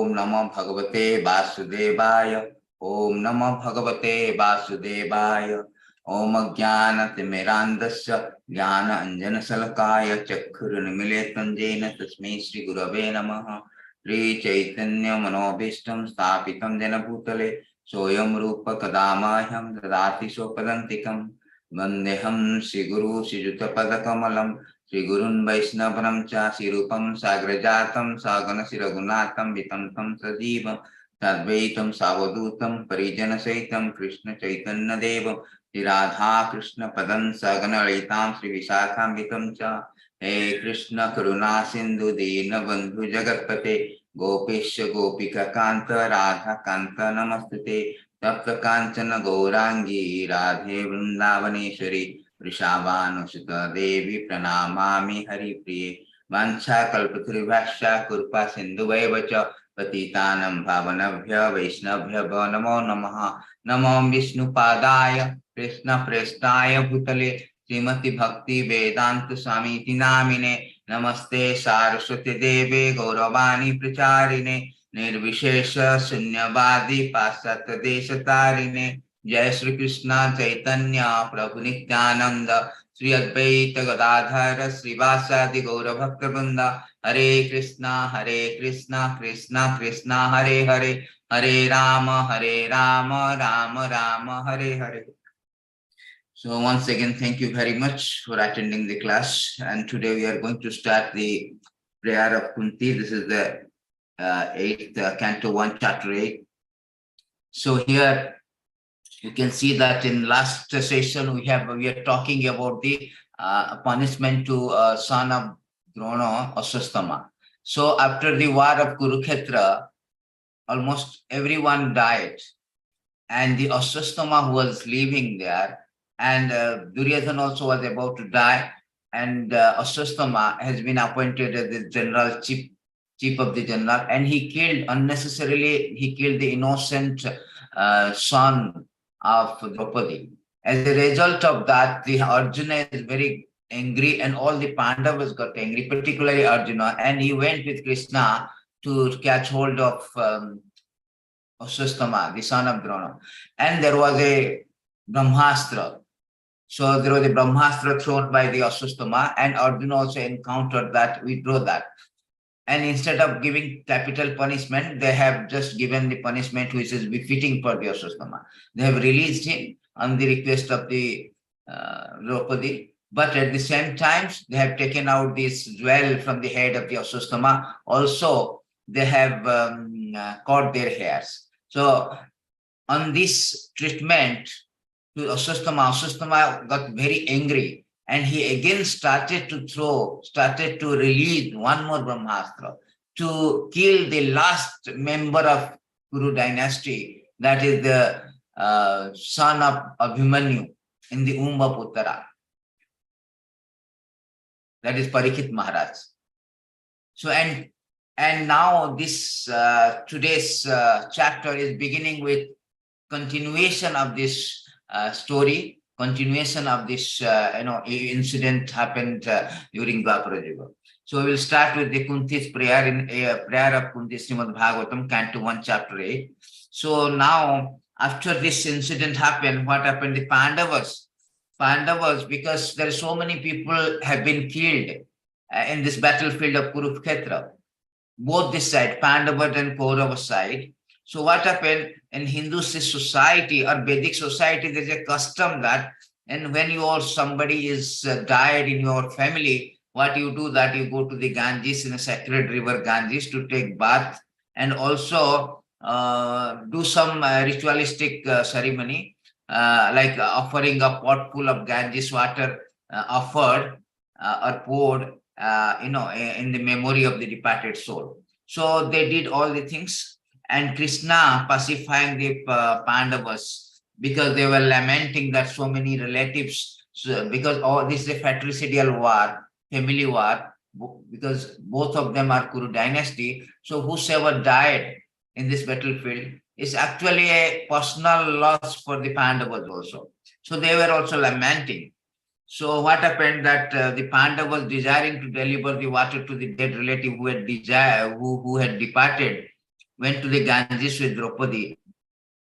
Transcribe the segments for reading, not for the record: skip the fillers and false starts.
Om Namo Bhagavate Vasudevaya. Om Namo Bhagavate Vasudevaya. Om Jnana Timirandasya Jnana Anjana Salakaya Chakkurnimile Jena Tasmai Shri Gurave Namaha. Shri Chaitanya Manobhishtam Sthapitam Jena Bhutale Soyam Rupa Kadamaham Dadati Sopadantikam Vandeham Shri Guru Shri Juta Padakamalam Shri Gurun Vaishnavanam Cha Shri Rupam Sagrajatam Sagana Shri Raghunatham Vitantam Sajivam Tadvaitam Savadutam Parijana Saitam Krishna Chaitanya Devam Shri Radha Krishna Padan Sagana Alitam Shri Vishakham Vitam Cha He Krishna Karuna Sindhu Dina Bandhu Jagatpate Gopesha Gopika Kanta Radha Kanta Namastute Tapta Kanchana Gaurangi Radhe Vrindavaneshwari Vrishabhanusita Devi Pranamami Hari Priye Vancha Kalpatrivasya Kurpa Sindhu Vaivacha Patitanam Bhavanabhya Vaishnabhya Namo Namaha Namo Vishnu Padaya Krishna Prestaya Bhutale Srimati Bhakti Vedanta Swami Namine Namaste Saraswati Deve Gauravani Pracharine Nirvishesha Sunyavadi Pasat Desha Tarine Jai Shri Krishna Chaitanya Prabhu Nityananda Sri Advaita Gadadhara Srivasadi Gaura Bhakta Vrinda Hare Krishna Krishna Krishna Hare Hare Hare Rama Rama Rama Hare Hare. So once again, thank you very much for attending the class. And today we are going to start the prayer of Kunti. This is the 8th Canto 1, Chapter 8. So here you can see that in last session we are talking about the punishment to son of Drona, Aswasthama. So after the war of Kurukshetra, almost everyone died, and the Aswasthama who was living there, and Duryodhana also was about to die, and Aswasthama has been appointed as the general chief of the general, and he killed unnecessarily. He killed the innocent son of Draupadi. As a result of that, the Arjuna is very angry, and all the Pandavas got angry, particularly Arjuna, and he went with Krishna to catch hold of Aswasthama, the son of Drona. And there was a Brahmastra. So there was a Brahmastra thrown by the Aswasthama, and Arjuna also encountered that, withdrew that. And instead of giving capital punishment, they have just given the punishment which is befitting for the Aswasthama. They have released him on the request of the Draupadi, but at the same time, they have taken out this jewel from the head of the Aswasthama. Also, they have cut their hairs. So on this treatment to Aswasthama got very angry, and he again started to release one more Brahmastra to kill the last member of Kuru dynasty, that is the son of Abhimanyu in the Umba Puttara, that is Parikshit Maharaj. So and now this today's chapter is beginning with continuation of this story, continuation of this incident happened during Dwapara Yuga. So we will start with the Kunti's prayer in prayer of Kunti Srimad Bhagavatam, Canto 1, Chapter 8. So now, after this incident happened, what happened? The Pandavas, because there are so many people have been killed in this battlefield of Kurukshetra, both this side, Pandava and Kaurava side. So what happened in Hindu society or Vedic society, there's a custom that, and when somebody is died in your family, what you do that you go to the Ganges, in a sacred river Ganges, to take bath, and also do some ritualistic ceremony, like offering a pot full of Ganges water offered or poured, in the memory of the departed soul. So they did all the things. And Krishna pacifying the Pandavas, because they were lamenting that so many relatives, because this is a fratricidal war, family war, because both of them are Kuru dynasty. So whosoever died in this battlefield is actually a personal loss for the Pandavas also. So they were also lamenting. So what happened that the Pandavas, desiring to deliver the water to the dead relative who had departed, went to the Ganges with Draupadi,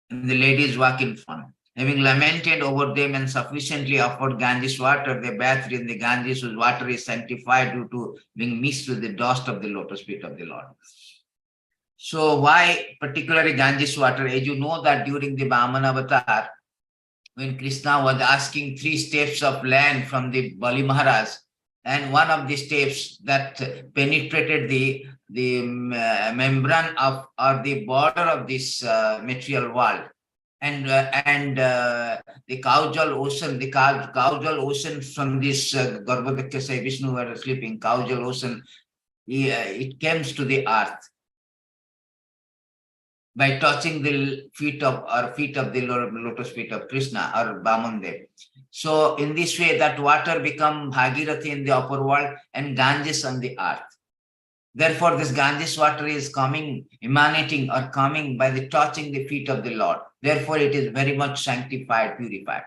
and the ladies walk in front. Having lamented over them and sufficiently offered Ganges water, they bathed in the Ganges, whose water is sanctified due to being mixed with the dust of the lotus feet of the Lord. So why particularly Ganges water? As you know that during the Vamana avatar, when Krishna was asking 3 steps of land from the Bali Maharaj, and one of the steps that penetrated the membrane of or the border of this material world, and the causal ocean, causal ocean from this Garbhodakya, Vishnu were sleeping, causal ocean, it comes to the earth by touching the feet of the lotus feet of Krishna or Vamandev. So in this way, that water become Bhagirathi in the upper world and Ganges on the earth. Therefore, this Ganges water is coming, emanating or coming by the touching the feet of the Lord. Therefore, it is very much sanctified, purified.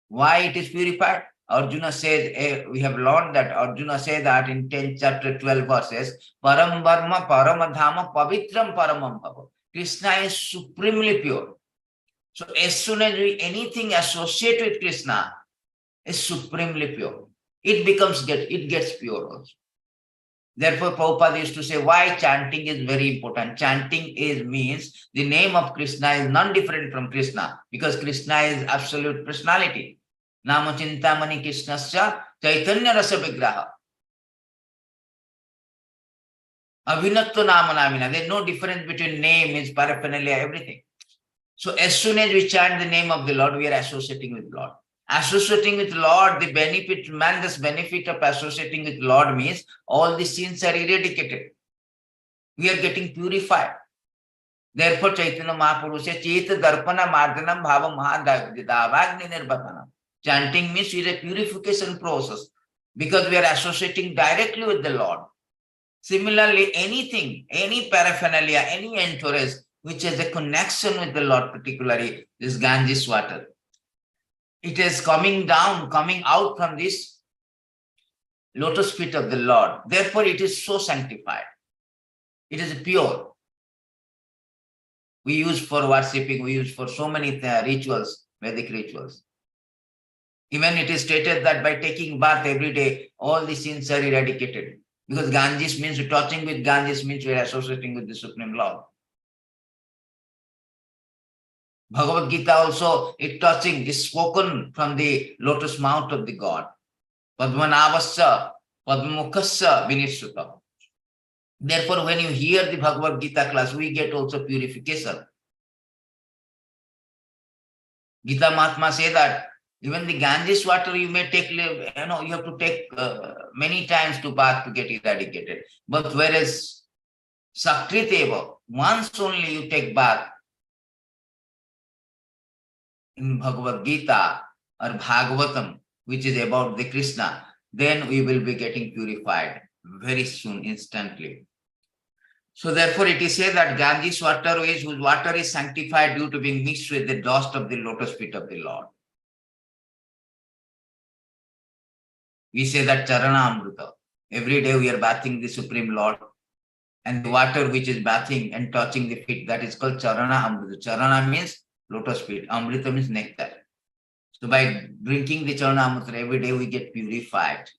Why it is purified? Arjuna says, we have learned that Arjuna says that in 10th chapter, 12 verses, Param Varma, Paramadhama, Pavitram Paramam Bhava. Krishna is supremely pure. So as soon as anything associated with Krishna is supremely pure, it gets pure also. Therefore, Prabhupada used to say why chanting is very important. Chanting means the name of Krishna is non-different from Krishna, because Krishna is absolute personality. Nama Chintamani Krishnasya Chaitanya Rasa Vigraha. Avinatto Nama Namina. There is no difference between name, is paraphernalia, everything. So as soon as we chant the name of the Lord, we are associating with Lord. Associating with Lord, the benefit, tremendous benefit of associating with Lord means all the sins are eradicated. We are getting purified. Therefore, Chaitanya Mahaprabhu says, Cheta Darpana Mardanam Bhava Mahadavagni Nirvatanam. Chanting means it is a purification process because we are associating directly with the Lord. Similarly, anything, any paraphernalia, any entourage which has a connection with the Lord, particularly this Ganges water, it is coming out from this lotus feet of the Lord. Therefore, it is so sanctified. It is pure. We use for worshipping, we use for so many rituals, Vedic rituals. Even it is stated that by taking bath every day, all the sins are eradicated. Because Ganges means, touching with Ganges means we are associating with the Supreme Lord. Bhagavad Gita also, it touching is spoken from the lotus mouth of the God. Padmanavasya, Padmukhasya Vinisuta. Therefore, when you hear the Bhagavad Gita class, we get also purification. Gita Mahatma say that even the Ganges water you may take, you have to take many times to bath to get eradicated. But whereas Sakriteva, once only you take bath in Bhagavad Gita or Bhagavatam, which is about the Krishna, then we will be getting purified very soon, instantly. So therefore it is said that Ganges water whose water is sanctified due to being mixed with the dust of the lotus feet of the Lord. We say that Charana Amrita. Every day we are bathing the Supreme Lord, and the water which is bathing and touching the feet, that is called Charana Amrita. Charana means lotus feet. Amrita means nectar. So by drinking the Charana Amrita every day, we get purified.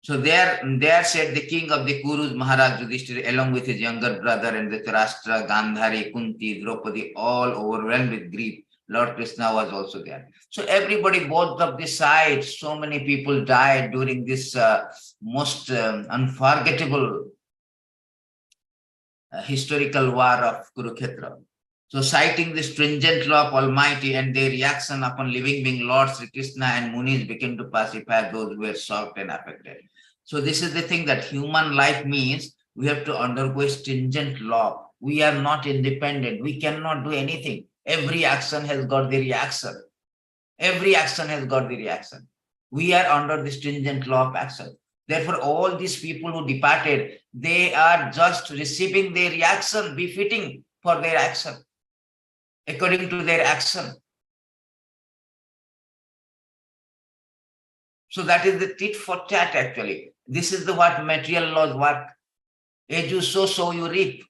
So there said the king of the Kurus, Maharaj Yudhishthira, along with his younger brother and Dhritarashtra, Gandhari, Kunti, Draupadi, all overwhelmed with grief. Lord Krishna was also there. So everybody, both of the sides, so many people died during this most unforgettable historical war of Kurukshetra. So citing the stringent law of Almighty and their reaction upon living being Lord Sri Krishna and Munis became to pacify those who were shocked and affected. So this is the thing that human life means we have to undergo a stringent law. We are not independent. We cannot do anything. Every action has got the reaction. Every action has got the reaction. We are under the stringent law of action. Therefore, all these people who departed, they are just receiving their reaction, befitting for their action, according to their action. So that is the tit for tat actually. This is what material laws work. As you sow, so you reap.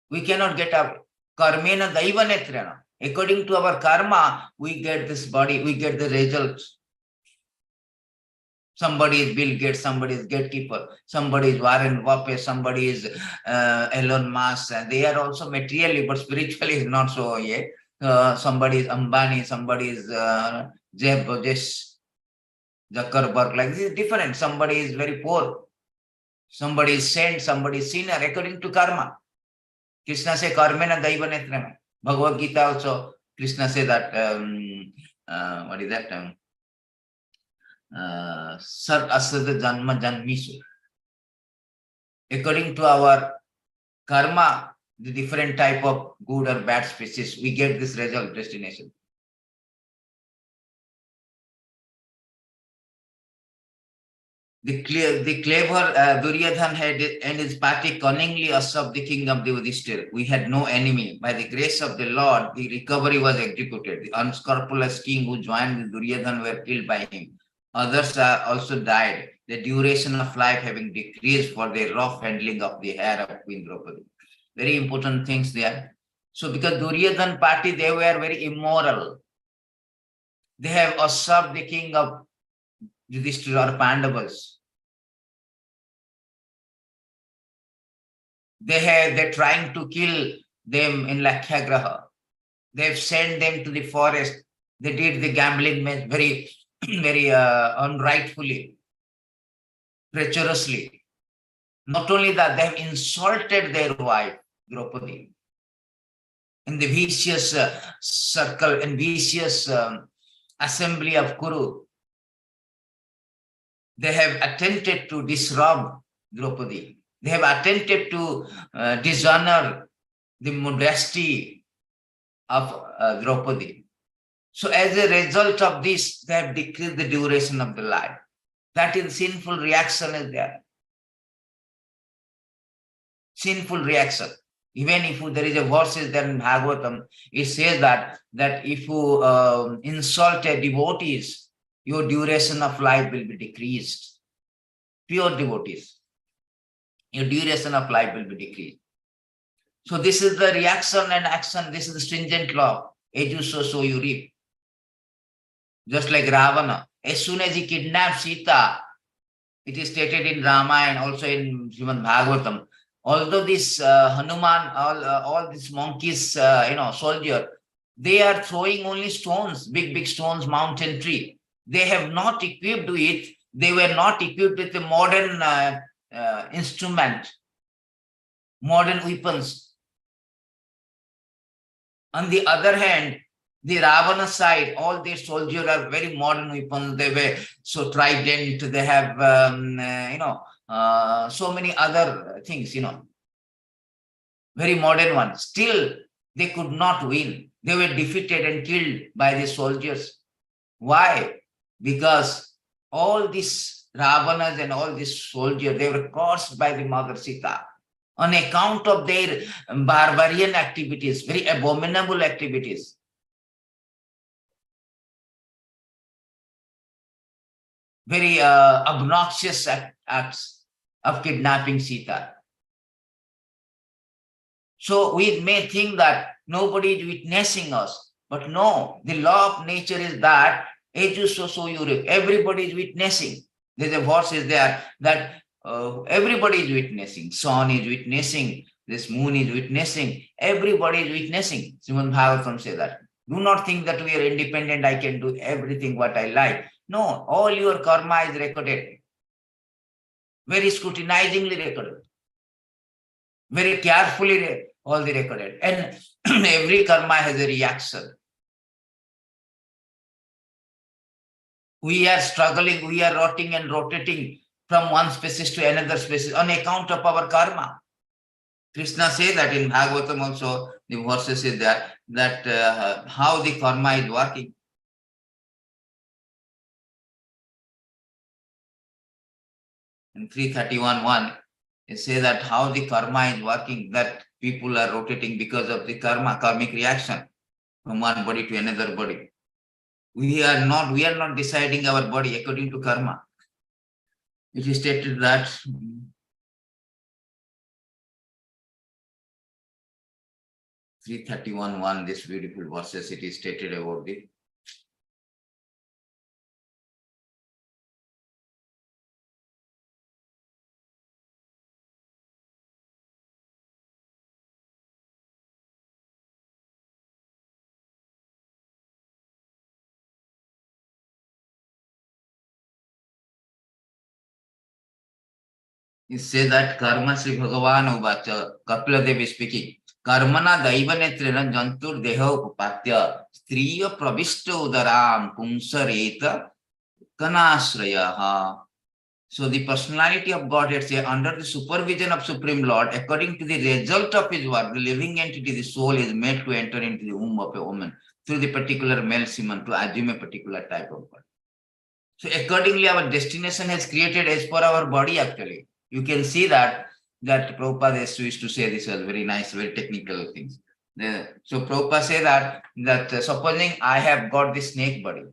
We cannot get up. Karmena daiva netrena. According to our karma, we get this body, we get the results. Somebody is Bill Gates, somebody is gatekeeper, somebody is Warren Buffett, somebody is Elon Musk. And they are also materially, but spiritually is not so yet. Somebody is Ambani, somebody is Jeff Bezos, Zuckerberg. Like this is different. Somebody is very poor, somebody is saint, somebody is sinner, according to karma. Krishna says, Karmena Daiva Netrama. Bhagavad Gita also, Krishna says that, what is that? Sat Asada Janma Janmisu. According to our karma, the different type of good or bad species, we get this result destination. The clever Duryodhan had and his party cunningly usurped the king of the Yudhishthira. We had no enemy. By the grace of the Lord, the recovery was executed. The unscrupulous king who joined the Duryodhan were killed by him. Others also died, the duration of life having decreased for their rough handling of the hair of Queen Draupadi. Very important things there. So because Duryodhan party, they were very immoral. They have usurped the king of Yudhishthira or Pandavas. They're trying to kill them in Lakshyagraha. They've sent them to the forest. They did the gambling very, very unrightfully, treacherously. Not only that, they have insulted their wife, Draupadi, in the vicious circle and vicious assembly of Kuru. They have attempted to disrobe Draupadi. They have attempted to dishonor the modesty of Draupadi. So as a result of this, they have decreased the duration of the life. That is sinful reaction is there. Sinful reaction. Even if there is a verse there in Bhagavatam, it says that if you insult a devotees, your duration of life will be decreased. Pure devotees, your duration of life will be decreased. So this is the reaction and action. This is the stringent law. As you sow, so you reap. Just like Ravana, as soon as he kidnapped Sita, it is stated in Ramayana, also in Srimad Bhagavatam. Although this Hanuman, all these monkeys, soldier, they are throwing only stones, big stones, mountain tree. They have not equipped with, they were not equipped with a modern instrument, modern weapons. On the other hand, the Ravana side, all their soldiers are very modern weapons. They were so trident. They have, so many other things, very modern ones. Still, they could not win. They were defeated and killed by the soldiers. Why? Because all these Ravanas and all these soldiers, they were cursed by the Mother Sita on account of their barbarian activities, very abominable activities. Very obnoxious acts of kidnapping Sita. So we may think that nobody is witnessing us, but no, the law of nature is that as you sow, so you reap. Everybody is witnessing. There's a verse is there that everybody is witnessing. Sun is witnessing. This moon is witnessing. Everybody is witnessing. Srimad Bhagavatam says that. Do not think that we are independent. I can do everything what I like. No, all your karma is recorded. Very scrutinizingly recorded. Very carefully all the recorded. And every karma has a reaction. We are struggling, we are rotting and rotating from one species to another species on account of our karma. Krishna says that in Bhagavatam also, the verses is there, that how the karma is working. In 331.1, it says that how the karma is working, that people are rotating because of the karmic reaction from one body to another body. We are not deciding our body according to karma. It is stated that 331.1, this beautiful verses, it is stated about the it says that karma Sri Bhagavan Uvacha, Kapila Devi speaking. Karmana daivanetrena jantur deha upapatya striya pravishta udaram pumsareta kanasrayaha. So the personality of Godhead say under the supervision of Supreme Lord, according to the result of his work, the living entity, the soul is made to enter into the womb of a woman through the particular male semen to assume a particular type of body. So accordingly, our destination has created as per our body actually. You can see that Prabhupada used to say this was very nice, very technical things. So Prabhupada say that supposing I have got the snake body.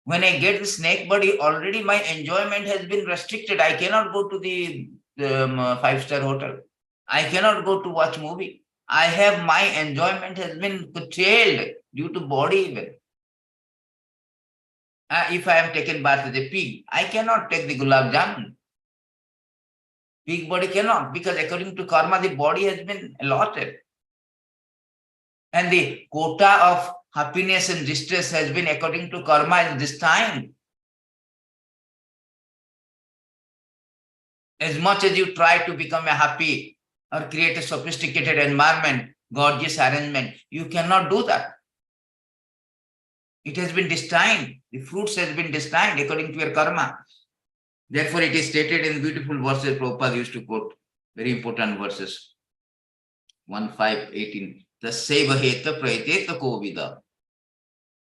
When I get the snake body, already my enjoyment has been restricted. I cannot go to the 5-star hotel. I cannot go to watch movie. I have my enjoyment has been curtailed due to body even. If I am taken bath as a pig, I cannot take the gulab jamun. Pig body cannot, because according to karma, the body has been allotted. And the quota of happiness and distress has been according to karma is destined. As much as you try to become a happy or create a sophisticated environment, gorgeous arrangement, you cannot do that. It has been destined. The fruits has been destined according to your karma. Therefore, it is stated in beautiful verses. Prabhupada used to quote very important verses. 1:5:18. Taseva heta praeteta kovida.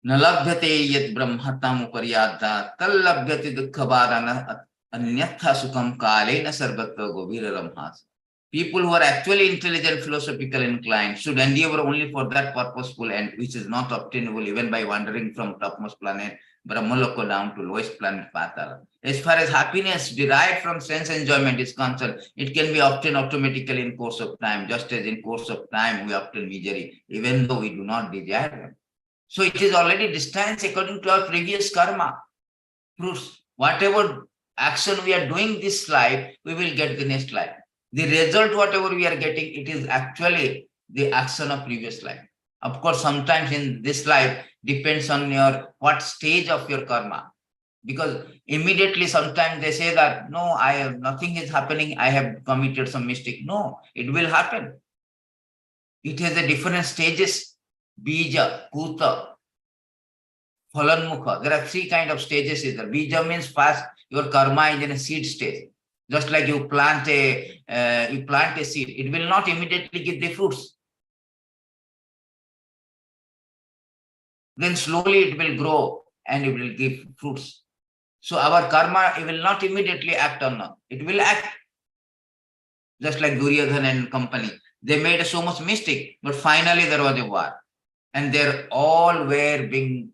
Nalabhyate yat brahmatam uparyadha tallabhyate dukkhavarana anyatha sukham kalena sarvatra govira ramhas. People who are actually intelligent, philosophical inclined should endeavor only for that purposeful end, which is not obtainable even by wandering from topmost planet Brahmaloka down to lowest planet Patala. As far as happiness derived from sense enjoyment is concerned, it can be obtained automatically in course of time, just as in course of time we obtain misery, even though we do not desire them. So it is already destined according to our previous karma. Proofs. Whatever action we are doing this life, we will get the next life. The result, whatever we are getting, it is actually the action of previous life. Of course, sometimes in this life depends on your what stage of your karma. Because immediately sometimes they say that, no, nothing is happening, I have committed some mistake. No, it will happen. It has a different stages. Bija, Kuta, Phalanmukha. There are 3 kinds of stages. Bija means first your karma is in a seed stage. Just like you plant a seed, it will not immediately give the fruits. Then slowly it will grow and it will give fruits. So our karma, it will not immediately act on us. It will act. Just like Duryodhana and company. They made so much mistake, but finally there was a war. And they all were being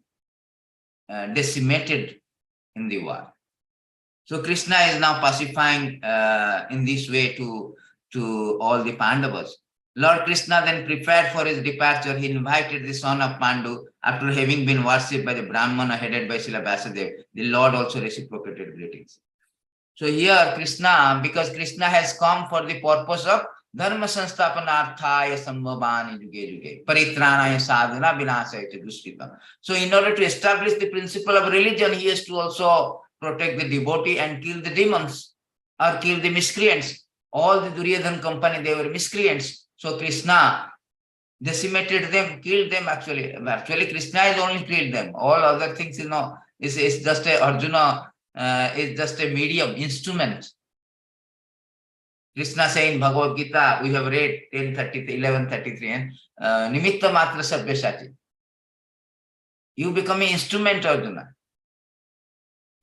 decimated in the war. So Krishna is now pacifying in this way to all the Pandavas. Lord Krishna then prepared for his departure. He invited the son of Pandu after having been worshipped by the Brahmana headed by Srila Vasudev. The Lord also reciprocated greetings. So here Krishna, because Krishna has come for the purpose of Dharma Sansthapanarthaya Sambhavani Juge Juge Paritranaya Sadhana Vinasaya Dushritam. So in order to establish the principle of religion, he has to also protect the devotee and kill the demons or kill the miscreants. All the Duryodhana company, they were miscreants. So Krishna decimated them, killed them actually. Actually, Krishna has only killed them. All other things, is just a Arjuna, is just a medium, instrument. Krishna saying in Bhagavad Gita, we have read 11:33, and Nimitta Matra Sabhyasati. You become an instrument, Arjuna.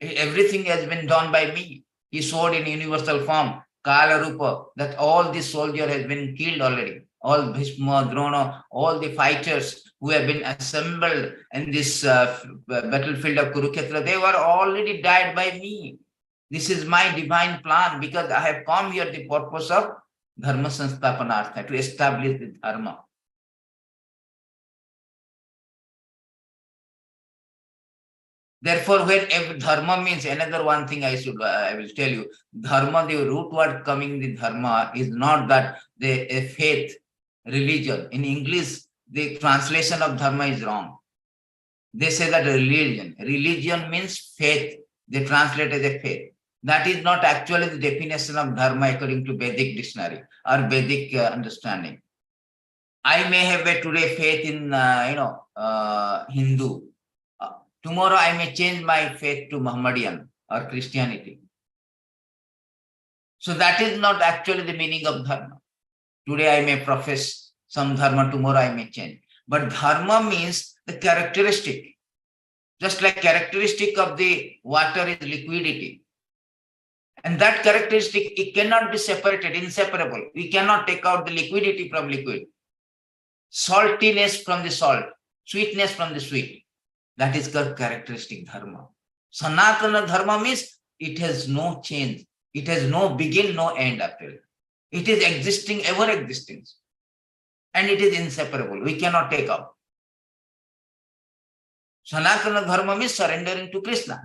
Everything has been done by me. He showed in universal form, Kala Rupa, that all the soldier has been killed already. All Bhishma, Drona, all the fighters who have been assembled in this battlefield of Kurukshetra, they were already died by me. This is my divine plan, because I have come here the purpose of Dharma Sansthapanartha, to establish the Dharma. Therefore, when dharma means, another one thing I will tell you, dharma, the root word coming the dharma is not that a faith, religion. In English, the translation of dharma is wrong. They say that religion. Religion means faith. They translate as a faith. That is not actually the definition of dharma according to Vedic dictionary or Vedic understanding. I may have a today faith in, Hindu. Tomorrow I may change my faith to Muhammadian or Christianity. So that is not actually the meaning of dharma. Today I may profess some dharma, tomorrow I may change. But dharma means the characteristic. Just like characteristic of the water is liquidity. And that characteristic, it cannot be separated, inseparable. We cannot take out the liquidity from liquid. Saltiness from the salt, sweetness from the sweet. That is the characteristic dharma. Sanatana dharma means it has no change. It has no begin, no end actually. It is existing, ever existing. And it is inseparable. We cannot take out. Sanatana dharma means surrendering to Krishna.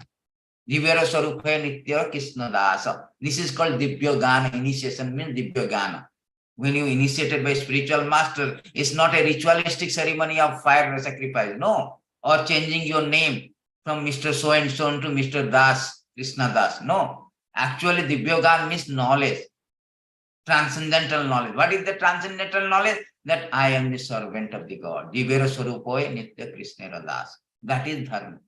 Divya Sarupaya Nitya Krishna Dasa. This is called Divya Gana. Initiation means Divya Gana. When you initiated by spiritual master, it's not a ritualistic ceremony of fire sacrifice. No. Or changing your name from Mr. So and so to Mr. Das, Krishna Das. No. Actually, Divya Gana means knowledge. Transcendental knowledge. What is the transcendental knowledge? That I am the servant of the God. Divya Sarupaya Nitya Krishna Das. That is dharma.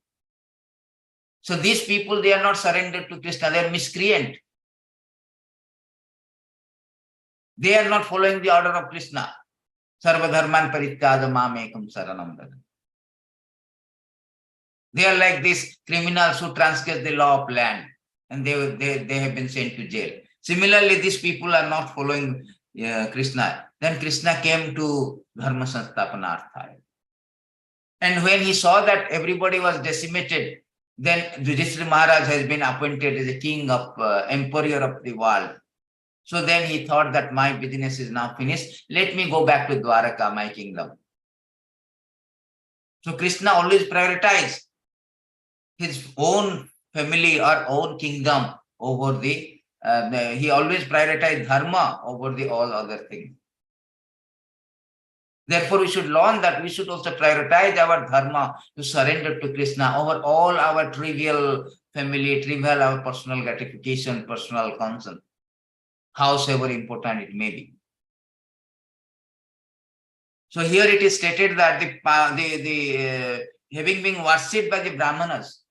So these people, they are not surrendered to Krishna, they are miscreant. They are not following the order of Krishna. Sarva dharman parityāja māmekam saranam brajam. They are like these criminals who transgress the law of land and they have been sent to jail. Similarly, these people are not following Krishna. Then Krishna came to dharma sansthapanarthaya. And when he saw that everybody was decimated, then Yudhishthira Maharaj has been appointed as a king of, emperor of the world. So then he thought that my business is now finished. Let me go back to Dwaraka, my kingdom. So Krishna always prioritized his own family or own kingdom over he always prioritized dharma over the all other things. Therefore, we should learn that we should also prioritize our dharma to surrender to Krishna over all our trivial family, trivial our personal gratification, personal concern, howsoever important it may be. So here it is stated that the having been worshipped by the Brahmanas,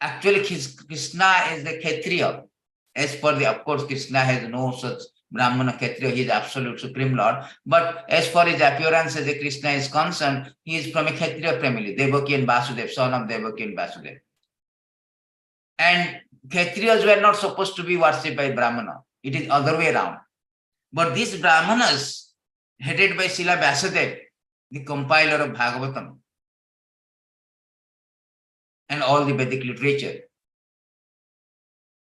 actually Krishna is the Kshatriya. As per the, of course, Krishna has no such Brahmana Kshatriya, he is absolute supreme Lord. But as far as appearance as a Krishna is concerned, he is from a Kshatriya family, Devaki and Vasudev, son of Devaki and Vasudev. And Kshatriyas were not supposed to be worshipped by Brahmana. It is other way around. But these Brahmanas, headed by Srila Vyasadeva, the compiler of Bhagavatam, and all the Vedic literature,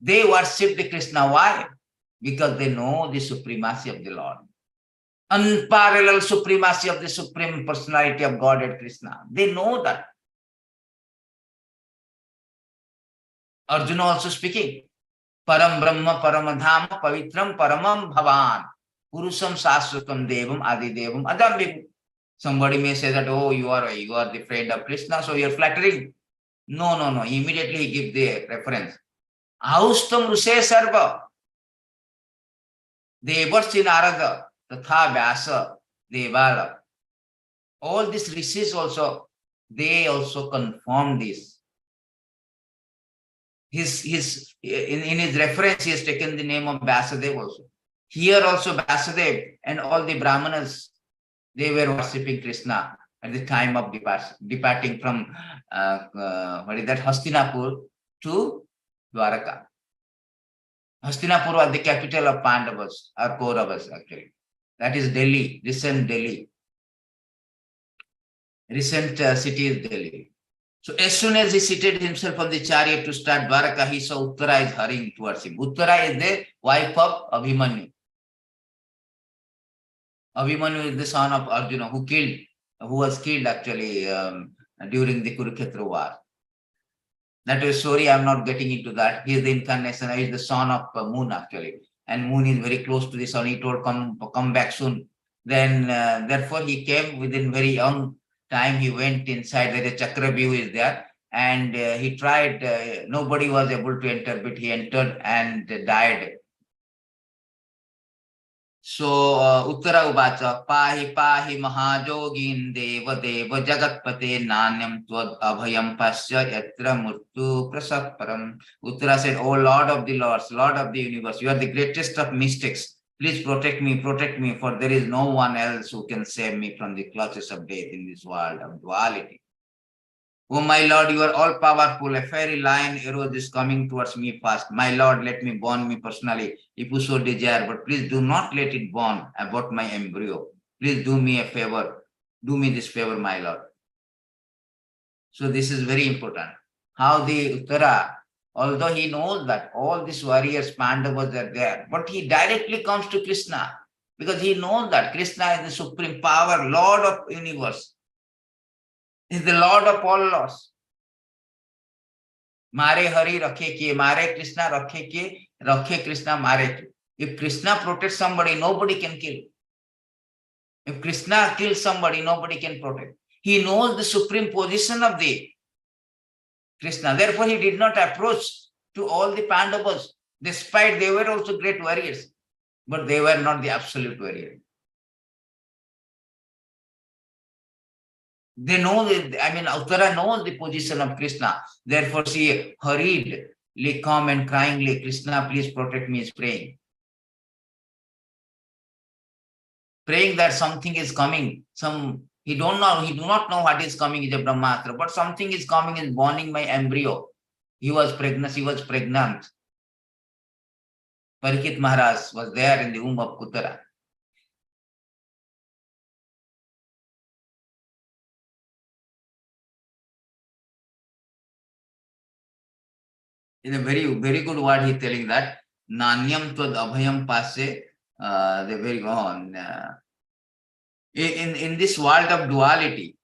they worship the Krishna. Why? Because they know the supremacy of the Lord. Unparalleled supremacy of the Supreme Personality of Godhead Krishna. They know that. Arjuna also speaking. Param Brahma Paramadhama Pavitram Paramam Bhavan Purusham Saswatam Devam Adi Devam Adambim. Somebody may say that, oh, you are the friend of Krishna, so you are flattering. No. Immediately he gives the reference. Austam Ruse Sarva Devarsi Narada Tatha Vyasa Devala. All these rishis also, they also confirm this. In his reference, he has taken the name of Vyasadeva also. Here also Vyasadeva and all the Brahmanas, they were worshipping Krishna at the time of departing from Hastinapur to Dwaraka. Hastinapur was the capital of Pandavas or Kauravas actually. That is Delhi, recent Delhi. Recent city is Delhi. So as soon as he seated himself on the chariot to start Dwaraka, he saw Uttara is hurrying towards him. Uttara is the wife of Abhimanyu. Abhimanyu is the son of Arjuna who was killed actually during the Kurukshetra war. That is a story, I'm not getting into that. He is the incarnation, he is the son of moon actually. And moon is very close to the sun. He told, come back soon. Then, therefore, he came within very young time. He went inside, there is a chakra view is there. And he tried, nobody was able to enter, but he entered and died. So, Uttara Uvacha, Pahi Pahi Mahajogin Deva Deva Jagatpate Nanyam Tvad Abhayam Pasya Yatra Murtu Prasapparam. Uttara said, O Lord of the Lords, Lord of the universe, you are the greatest of mystics. Please protect me, for there is no one else who can save me from the clutches of death in this world of duality. Oh, my Lord, you are all powerful. A fairy lion arrow is coming towards me fast. My Lord, let me burn me personally, if you so desire, but please do not let it burn about my embryo. Please do me a favor. Do me this favor, my Lord. So this is very important. How the Uttara, although he knows that all these warriors, Pandavas are there, but he directly comes to Krishna because he knows that Krishna is the supreme power, Lord of universe. Is the Lord of all laws. Mare Hari rakhe kiye, Mare Krishna rakhe kiye, rakhe Krishna mare kiye. If Krishna protects somebody, nobody can kill. If Krishna kills somebody, nobody can protect. He knows the supreme position of the Krishna. Therefore, he did not approach to all the Pandavas, despite they were also great warriors, but they were not the absolute warriors. They know, Uttara knows the position of Krishna. Therefore, she hurriedly come and cryingly, Krishna, please protect me, is praying. Praying that something is coming. He do not know what is coming, is a Brahmastra, but something is coming, is burning my embryo. She was pregnant. Parikshit Maharaj was there in the womb of Uttara. In a very, very good word, he telling that Nanyam Tvad Abhayam Pase, the very on. In this world of duality,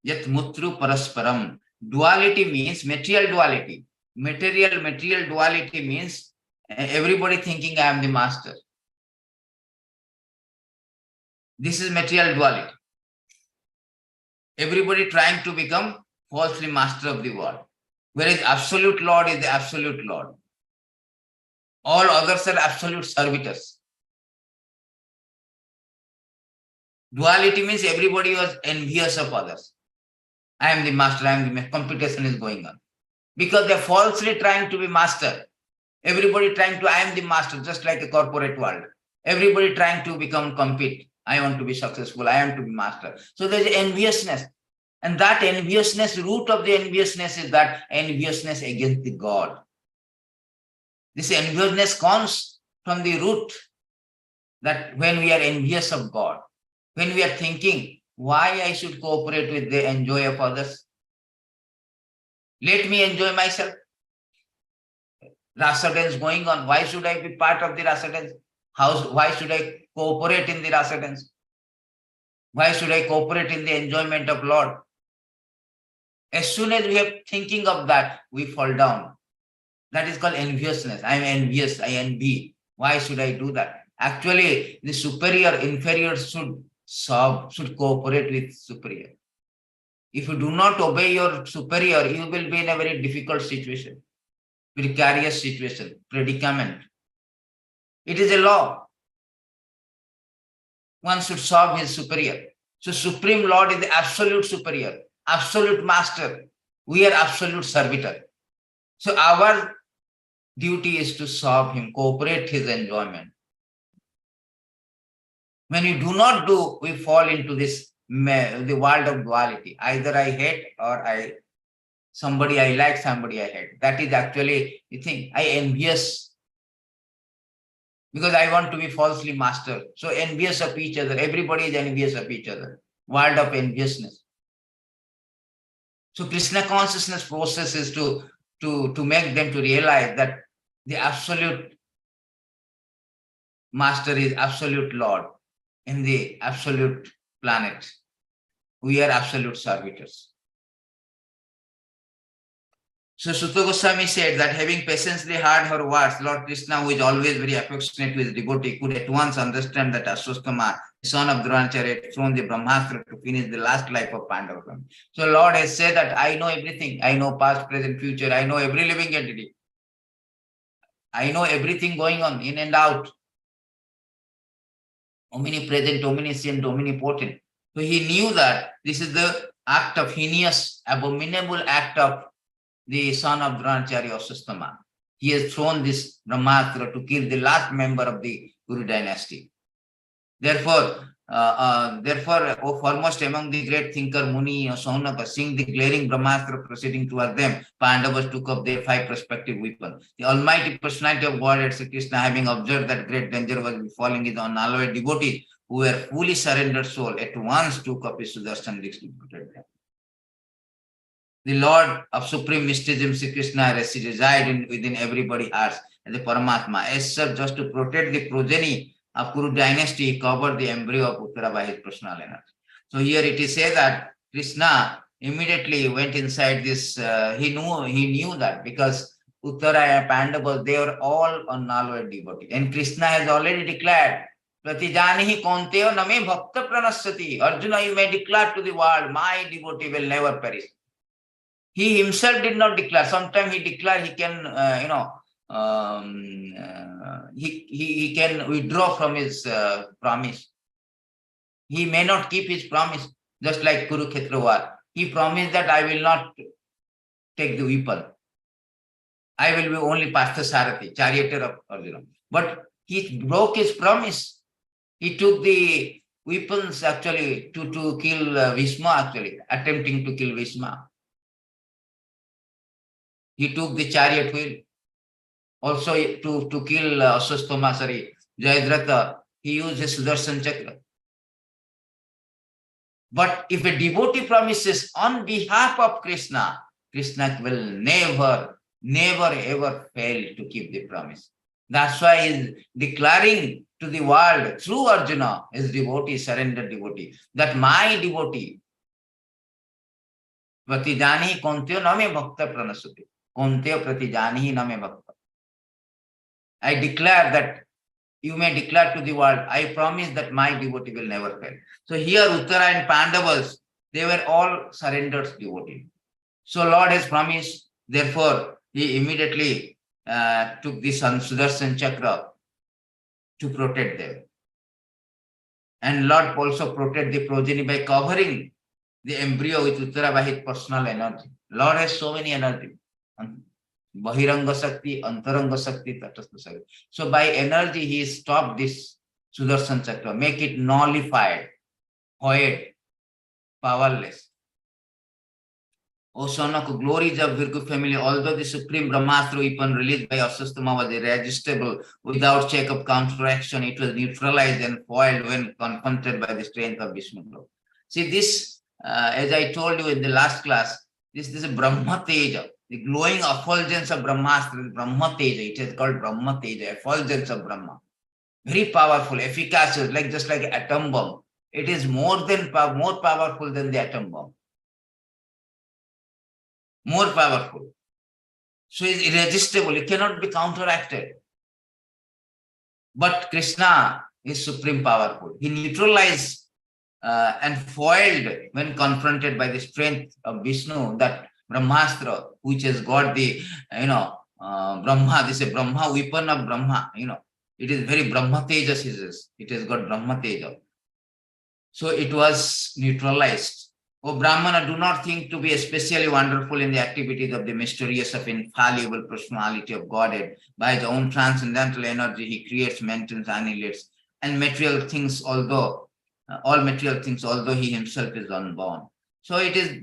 Yat Mutru Parasparam. Duality means material duality. Material duality means everybody thinking I am the master. This is material duality. Everybody trying to become falsely master of the world. Whereas absolute Lord is the absolute Lord. All others are absolute servitors. Duality means everybody was envious of others. I am the master, competition is going on. Because they're falsely trying to be master. Everybody trying to, I am the master, just like a corporate world. Everybody trying to compete. I want to be successful, I am to be master. So there's enviousness. And that enviousness, root of the enviousness is that enviousness against the God. This enviousness comes from the root that when we are envious of God, when we are thinking, why I should cooperate with the enjoy of others? Let me enjoy myself. Rasa dance going on. Why should I be part of the rasa dance? Why should I cooperate in the rasa dance? Why should I cooperate in the enjoyment of Lord? As soon as we are thinking of that, we fall down. That is called enviousness. I am envious, I envy. Why should I do that? Actually, the superior, inferior should cooperate with superior. If you do not obey your superior, you will be in a very difficult situation, precarious situation, predicament. It is a law. One should serve his superior. So Supreme Lord is the absolute superior, absolute master. We are absolute servitor. So our duty is to serve him, cooperate his enjoyment. When you do not do, we fall into this, the world of duality. Either I hate or somebody I like, somebody I hate. That is actually the thing. I envious because I want to be falsely master. So envious of each other. Everybody is envious of each other. World of enviousness. So Krishna consciousness process is to make them to realize that the absolute master is absolute Lord in the absolute planet. We are absolute servitors. So Sutta Goswami said that having patiently heard her words, Lord Krishna, who is always very affectionate to his devotee, could at once understand that Ashwasthama, the son of Dronacharya, had thrown the Brahmastra to finish the last life of Pandava. So Lord has said that I know everything. I know past, present, future. I know every living entity. I know everything going on in and out. Omnipresent, omniscient, omnipotent. So he knew that this is the act of heinous, abominable act of the son of Dronacharya Ashwasthama. He has thrown this Brahmastra to kill the last member of the Kuru dynasty. Therefore, foremost among the great thinker Muni or Saunaka, seeing the glaring Brahmastra proceeding toward them, Pandavas took up their 5 respective weapons. The Almighty Personality of Godhead, Sri Krishna, having observed that great danger was befalling his unalloyed devotees, who were fully surrendered soul, at once took up his Sudarshan Diksha to protect them. The Lord of Supreme Mysticism, Sri Krishna, resides within everybody's hearts as a Paramatma. As such, just to protect the progeny of Kuru dynasty, he covered the embryo of Uttara by his personal energy. So here it is said that Krishna immediately went inside this. He knew that because Uttara and Pandavas, they were all unalloyed devotees, and Krishna has already declared. Pratijanihi Kunti name bhakta pranasati. Arjuna, you may declare to the world, my devotee will never perish. He himself did not declare. Sometimes he declared he can, he can withdraw from his promise. He may not keep his promise, just like Kurukshetra war. He promised that I will not take the weapon. I will be only Parthasarathi, charioteer of Arjuna. But he broke his promise. He took the weapons actually to kill Bhishma, actually, attempting to kill Bhishma. He took the chariot wheel. Also to kill Ashwasthama, Jayadratha, he used his Sudarshan Chakra. But if a devotee promises on behalf of Krishna, Krishna will never ever fail to keep the promise. That's why he is declaring to the world through Arjuna, his devotee, surrendered devotee, that my devotee, Pratijani Kuntyo name bhakta pranasati. Kuntyo Pratijani name bhakta. I declare that you may declare to the world, I promise that my devotee will never fail. So here Uttara and Pandavas, they were all surrendered devotees. So Lord has promised, therefore he immediately took this Sudarshan Chakra to protect them. And Lord also protect the progeny by covering the embryo with Uttara by his personal energy. Lord has so many energy. Bahiranga Shakti, Antaranga Shakti, Tatastha Shakti. So by energy, he stopped this Sudarshan Chakra, make it nullified, void, powerless. O son of glories of Virgu family, although the supreme Brahmastra weapon released by Ashwasthama was irresistible, without check of counteraction, it was neutralized and foiled when confronted by the strength of Vishnu. See this, as I told you in the last class, this is a Brahma Teja. The glowing effulgence of Brahmastra, Brahma Teja, it is called Brahma Teja, effulgence of Brahma. Very powerful, efficacious, just like an atom bomb. It is more powerful than the atom bomb. More powerful. So it's irresistible, it cannot be counteracted. But Krishna is supreme powerful. He neutralized and foiled when confronted by the strength of Vishnu, that Brahmastra, which has got the, Brahma, this is a Brahma, weapon of Brahma, it is very Brahma Tejas, it has got Brahma Teja. So it was neutralized. O Brahmana, do not think to be especially wonderful in the activities of the mysterious of infallible personality of Godhead. By his own transcendental energy, he creates, maintains, annihilates, and material things, although he himself is unborn. So it is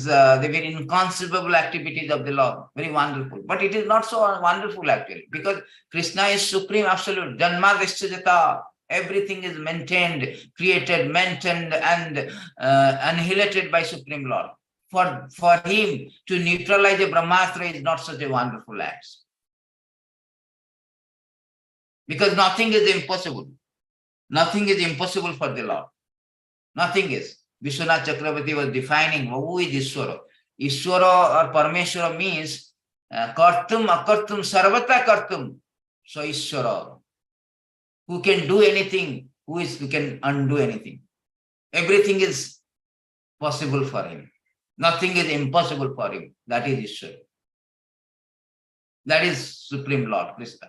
the very inconceivable activities of the Lord, very wonderful. But it is not so wonderful actually, because Krishna is supreme, absolute. Janmadeshyajata, everything is maintained, created, maintained, and annihilated by Supreme Lord. For him to neutralize a Brahmastra is not such a wonderful act. Because nothing is impossible. Nothing is impossible for the Lord. Nothing is. Vishwanath Chakravarti was defining who is Ishvara. Ishwara or Parameshwara means kartum, akartum, sarvata kartum. So Ishwara, who can do anything, who can undo anything. Everything is possible for him. Nothing is impossible for him. That is Ishwara. That is Supreme Lord Krishna.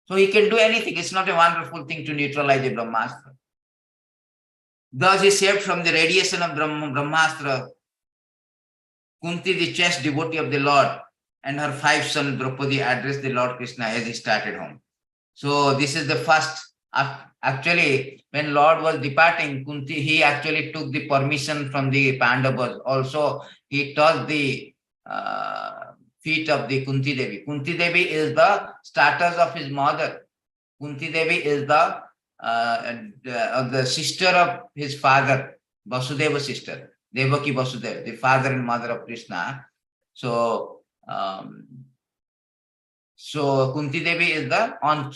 So he can do anything. It's not a wonderful thing to neutralize a Brahmastra. Thus he saved from the radiation of Brahmastra Kunti, the chaste devotee of the Lord, and her 5 sons Draupadi addressed the Lord Krishna as he started home. So this is the first. Actually, when Lord was departing, Kunti, he actually took the permission from the Pandavas. Also, he touched the feet of the Kunti Devi. Kunti Devi is the status of his mother. Kunti Devi is the sister of his father, Vasudeva's sister, Devaki Vasudeva, the father and mother of Krishna. So, Kunti Devi is the aunt.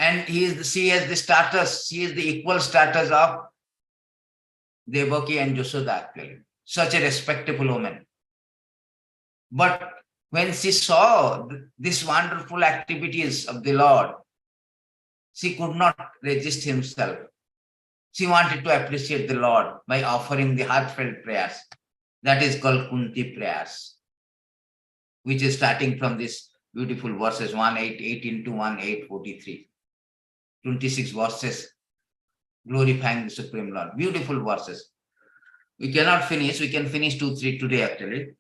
And she has the status, she is the equal status of Devaki and Yashoda actually. Such a respectable woman. But when she saw these wonderful activities of the Lord, she could not resist herself. She wanted to appreciate the Lord by offering the heartfelt prayers. That is called Kunti prayers, which is starting from this beautiful verses 1:18 to 1:43. 26 verses glorifying the Supreme Lord. Beautiful verses. We cannot finish. We can finish 2-3 today actually.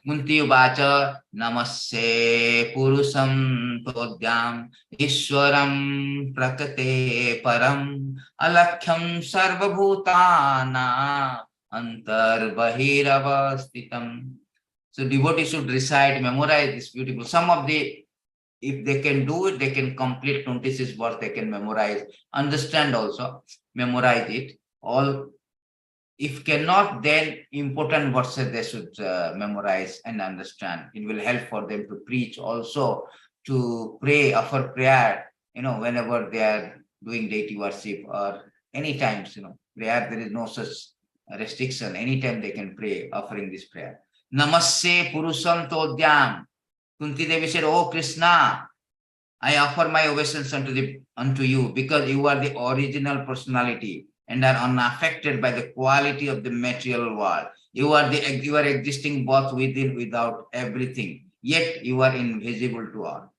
Kunti uvacha namaste purusam todyam ishwaram prakate param alakhyam sarvabhutana antar bahiravastitam. So devotees should recite, memorize this beautiful. Some of the, if they can do it, they can complete 26 verse, they can memorize, understand also, memorize it. All, if cannot, then important verses they should memorize and understand. It will help for them to preach, also to pray, offer prayer, whenever they are doing deity worship or any times, prayer, there is no such restriction. Anytime they can pray, offering this prayer. Namaste Purusam Todyam. Kunti Devi said, "Oh Krishna, I offer my obeisance unto you because you are the original personality and are unaffected by the quality of the material world. You are existing both within, without everything. Yet you are invisible to all."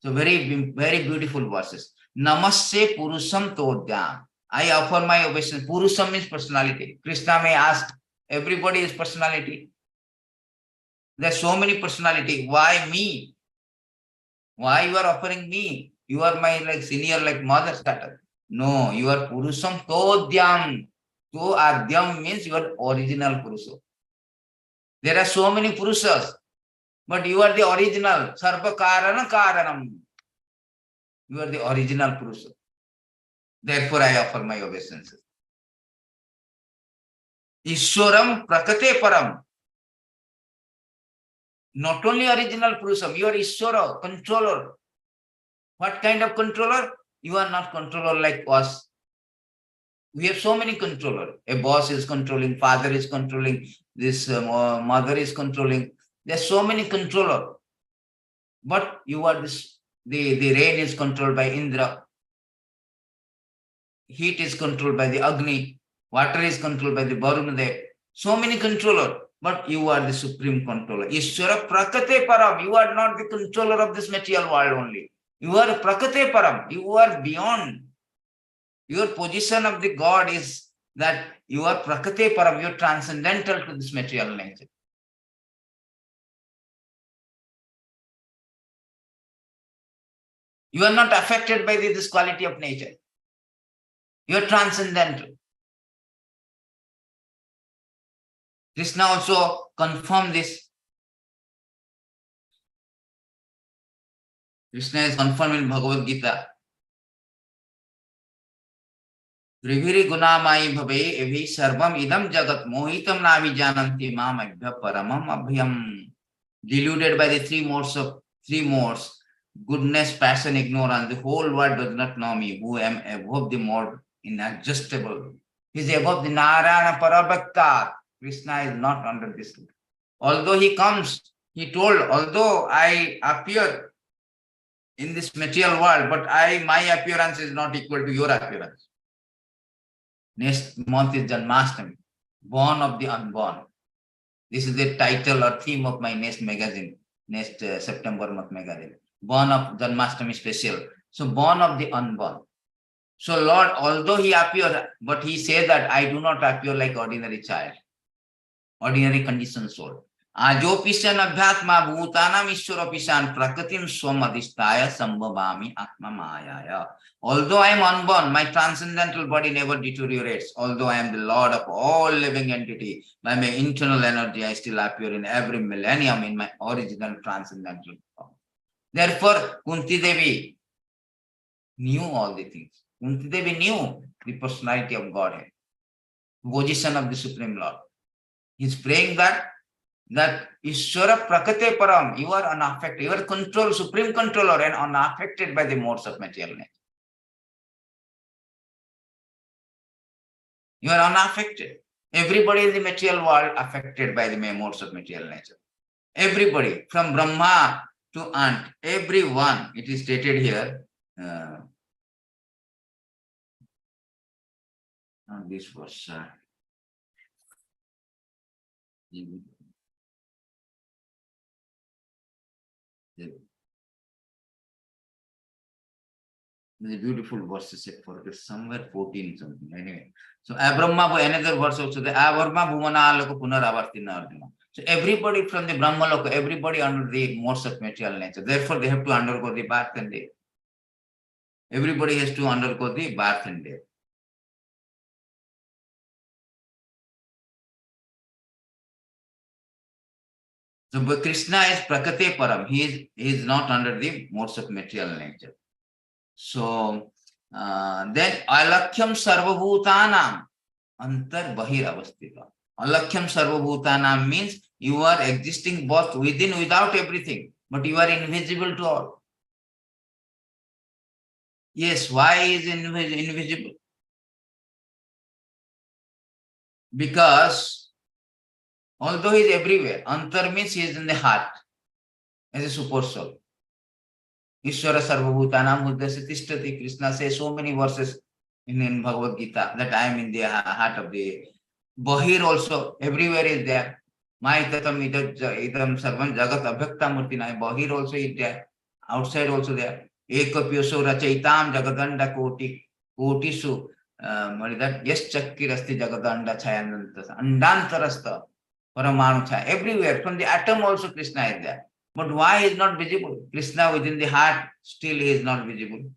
So very, very beautiful verses. Namaste Purusam Todyam. I offer my obeisance. Purusam means personality. Krishna may ask, everybody is personality. There's so many personality. Why me? Why you are offering me? You are my senior, mother status. No, you are Purusam Todyam. To Adyam means you are original Purusa. There are so many Purusas, but you are the original. Sarva Karana Karanam. You are the original Purusa. Therefore, I offer my obeisances. Ishwaram Prakate Param. Not only original Purusam, you are Ishwara, controller. What kind of controller? You are not controller like us. We have so many controllers. A boss is controlling, father is controlling, this mother is controlling. There are so many controllers. But you are this, the rain is controlled by Indra. Heat is controlled by the Agni. Water is controlled by the Varuna. So many controllers. But you are the supreme controller. Ishwara Prakate Param. You are not the controller of this material world only. You are Prakate Param. You are beyond. Your position of the God is that you are Prakate Param. You are transcendental to this material nature. You are not affected by this quality of nature. You are transcendental. Krishna also confirmed this. Krishna is confirmed in Bhagavad Gita. Triviri gunamai bhave evi sarvam idam jagat mohitam navi jananti mam abhya paramam abhyam. Deluded by the three modes, goodness, passion, ignorance, the whole world does not know me, who am above the mode inadjustable. He is above the Narayana Parabhakta. Krishna is not under this. Although he comes, he told, although I appear in this material world, but my appearance is not equal to your appearance. Next month is Janmashtami, born of the unborn. This is the title or theme of my next magazine, next September month magazine. Born of Janmashtami special. So born of the unborn. So Lord, although he appeared, but he said that I do not appear like ordinary child, ordinary conditioned soul. Ajopishan abhyatma bhutanam ishwarapishan prakritim swam adhisthaya sambhavami atma mayaya. Although I am unborn, my transcendental body never deteriorates. Although I am the Lord of all living entity, by my internal energy, I still appear in every millennium in my original transcendental form. Therefore, Kunti Devi knew all the things. Kunti Devi knew the personality of Godhead, position of the Supreme Lord. He's praying that Ishwara Prakate Param, you are unaffected, you are control, supreme controller and unaffected by the modes of material nature. You are unaffected. Everybody in the material world affected by the modes of material nature. Everybody, from Brahma to Ant, everyone, it is stated here. On this verse. The beautiful verses for this, somewhere 14 something. Anyway, so Abrahma, another verse also, the Abrahma Bhumana Loka Punaravartina Arjuna. So everybody from the Brahma Loka, everybody under the modes of material nature. Therefore, they have to undergo the birth and death. Everybody has to undergo the birth and death. So, but Krishna is Prakate Param. He is not under the modes of material nature. So, then Alakyam Sarvabhutanam Antar Bahir Avasthita. Alakyam Sarvabhutanam means you are existing both within, without everything, but you are invisible to all. Yes, why is invisible? Because although he is everywhere, Antar means he is in the heart as a super soul. Ishwara Sarvabhutanam Buddhasya Tishtati. Krishna says so many verses in Bhagavad Gita that I am in the heart of the Bahir also, everywhere is there. Maitatam idam sarvam jagat abhyakta murtina. Bahir also is there. Outside also there. Ekapyoso rachaitam jagadanda kotisu. What is that? Yes, chakkirasti jagadanda chayanantasa. Andantarasta. Paramanu chaya. Everywhere. From the atom also Krishna is there. But why is not visible? Krishna within the heart still is not visible.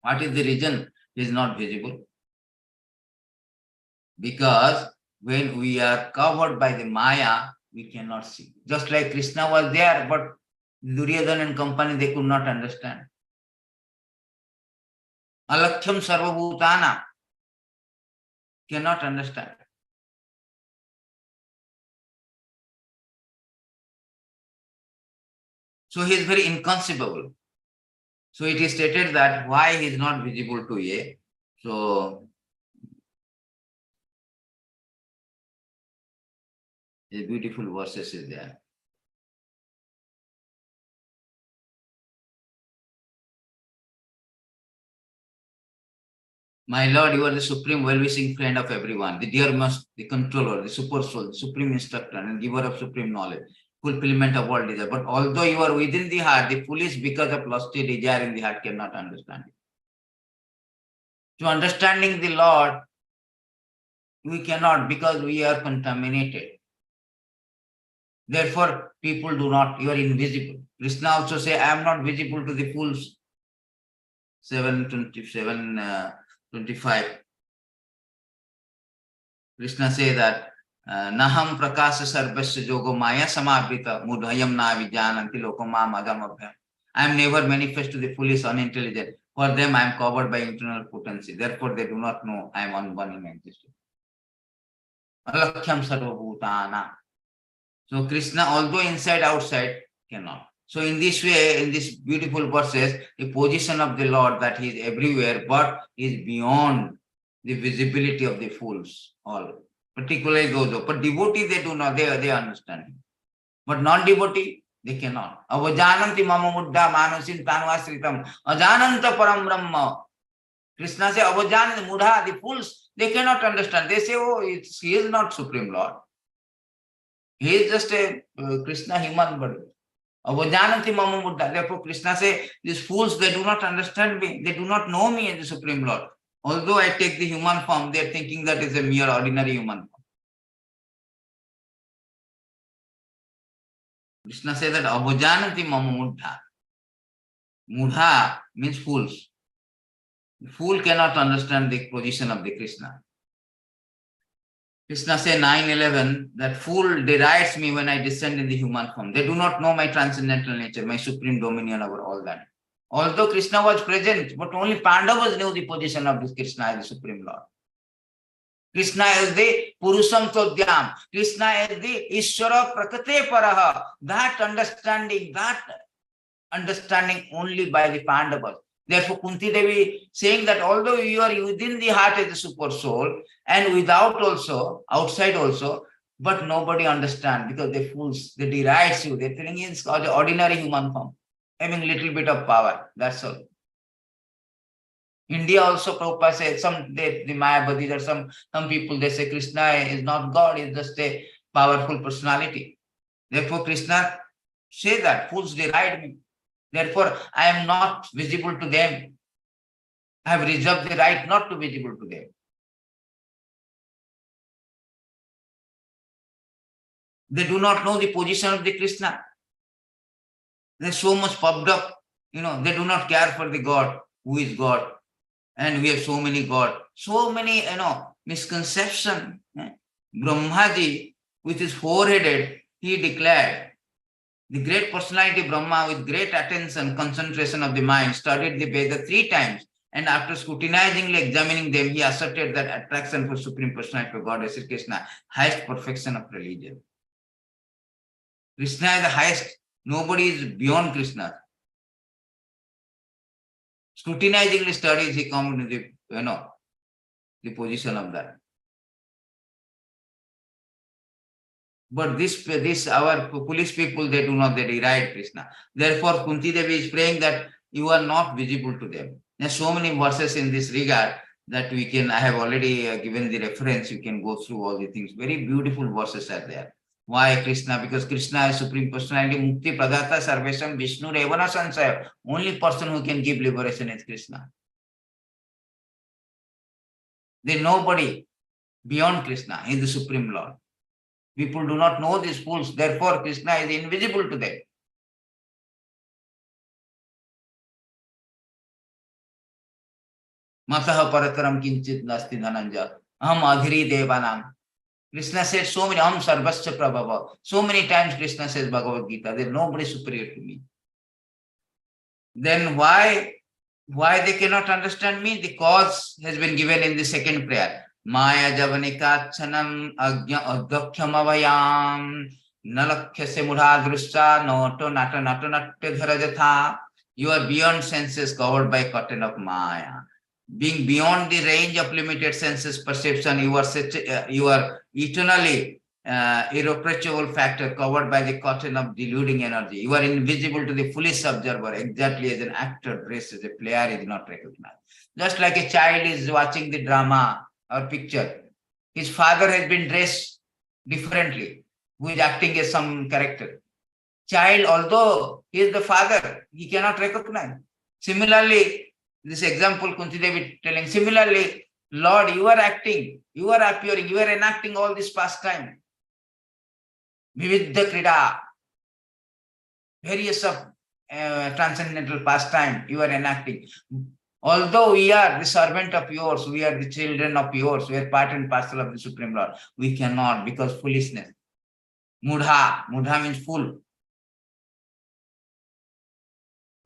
What is the reason he is not visible? Because when we are covered by the Maya, we cannot see. Just like Krishna was there, but Duryodhana and company, they could not understand. Alakhyam Sarvabhutana cannot understand. So he is very inconceivable. So it is stated that why he is not visible to ye. So the beautiful verses is there. My Lord, you are the supreme well-wishing friend of everyone, the dearest, the controller, the super soul, the supreme instructor and giver of supreme knowledge, fulfillment of all desire. But although you are within the heart, the foolish, because of lusty desire in the heart, cannot understand it. To understanding the Lord, we cannot, because we are contaminated. Therefore, people do not, you are invisible. Krishna also say, I am not visible to the fools. 7:25. Krishna say that Naham prakasa sarvasya jogo maya samavrita mudhayam na vijananti lokamam agamabhyam. I am never manifest to the foolish, unintelligent. For them, I am covered by internal potency. Therefore, they do not know I am unborn in existence. Alakhyam sarvabhutana. So Krishna, although inside, outside, cannot. So in this way, in this beautiful verses, the position of the Lord that he is everywhere, but he is beyond the visibility of the fools, all, particularly those. But devotee, they do not, they understand. But non-devotee, they cannot. Avajananti mama muddha manusin tanvasritam ajananta param brahma. Krishna says, avajan, mudha, the fools, they cannot understand. They say, oh, he is not Supreme Lord. He is just a Krishna human body. Avajananti mama muddha. Therefore, Krishna says, these fools, they do not understand me. They do not know me as the Supreme Lord. Although I take the human form, they are thinking that is a mere ordinary human form. Krishna says that avajananti mama muddha. Mudha means fools. The fool cannot understand the position of the Krishna. Krishna says 9:11 that fool derides me when I descend in the human form. They do not know my transcendental nature, my supreme dominion over all that. Although Krishna was present, but only Pandavas knew the position of this Krishna as the Supreme Lord. Krishna is the Purusham Todhyam. Krishna is the Ishvara Prakate Paraha. That understanding only by the Pandavas. Therefore, Kunti Devi saying that although you are within the heart as the super soul and without also, outside also, but nobody understands because they fools, they deride you. They're telling you it's called the ordinary human form, having little bit of power. That's all. India also, Prabhupada says, the Mayavadis or some people, they say Krishna is not God, he's just a powerful personality. Therefore, Krishna say that fools deride me. Therefore, I am not visible to them. I have reserved the right not to be visible to them. They do not know the position of the Krishna. They're so much puffed up, they do not care for the God, who is God. And we have so many gods, so many, misconception. Brahmaji, with his foreheaded, he declared, the great personality Brahma, with great attention, concentration of the mind, studied the Veda 3 times, and after scrutinizingly examining them, he asserted that attraction for Supreme Personality of God, Sri Krishna, highest perfection of religion. Krishna is the highest. Nobody is beyond Krishna. Scrutinizingly studies, he comes to the position of that. But this our police people, they do not, they deride Krishna. Therefore, Kunti Devi is praying that you are not visible to them. There are so many verses in this regard that I have already given the reference. You can go through all the things. Very beautiful verses are there. Why Krishna? Because Krishna is Supreme Personality, Mukti Pradata Sarvesham Vishnu Revana Sansaya. Only person who can give liberation is Krishna. There is nobody beyond Krishna. He is the Supreme Lord. People do not know these fools. Therefore, Krishna is invisible to them. Mataha parataram kinchit nasti dhananja. Aham adhiri devanam. Krishna said so many, Aham sarvasya prabhava. So many times Krishna says Bhagavad Gita, there is nobody superior to me. Then why they cannot understand me? The cause has been given in the second prayer. Maya javanikachanam agnya adhyakhyam avayam nalakhyase mudhadruscha noto nata natya dharajatha. You are beyond senses, covered by curtain of Maya. Being beyond the range of limited senses perception, you are eternally irreproachable factor, covered by the curtain of deluding energy. You are invisible to the foolish observer, exactly as an actor dressed as a player is not recognized. Just like a child is watching the drama or picture, his father has been dressed differently, who is acting as some character. Child, although he is the father, he cannot recognize. Similarly, this example Kunti Devi telling, similarly, Lord, you are acting, you are appearing, you are enacting all this pastime. Vividha Krida, various of transcendental pastime you are enacting. Although we are the servant of yours, we are the children of yours, we are part and parcel of the Supreme Lord, we cannot because foolishness. Mudha means fool.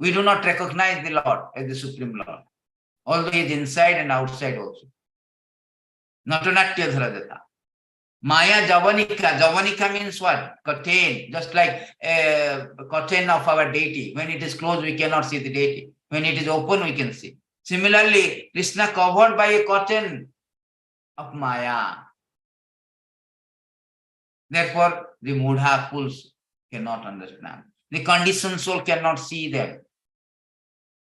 We do not recognize the Lord as the Supreme Lord, although he is inside and outside also. Natanatya dharajata. Maya javanika. Javanika means what? Curtain. Just like a curtain of our deity. When it is closed, we cannot see the deity. When it is open, we can see. Similarly, Krishna covered by a curtain of Maya. Therefore, the Mudha fools cannot understand. The conditioned soul cannot see them.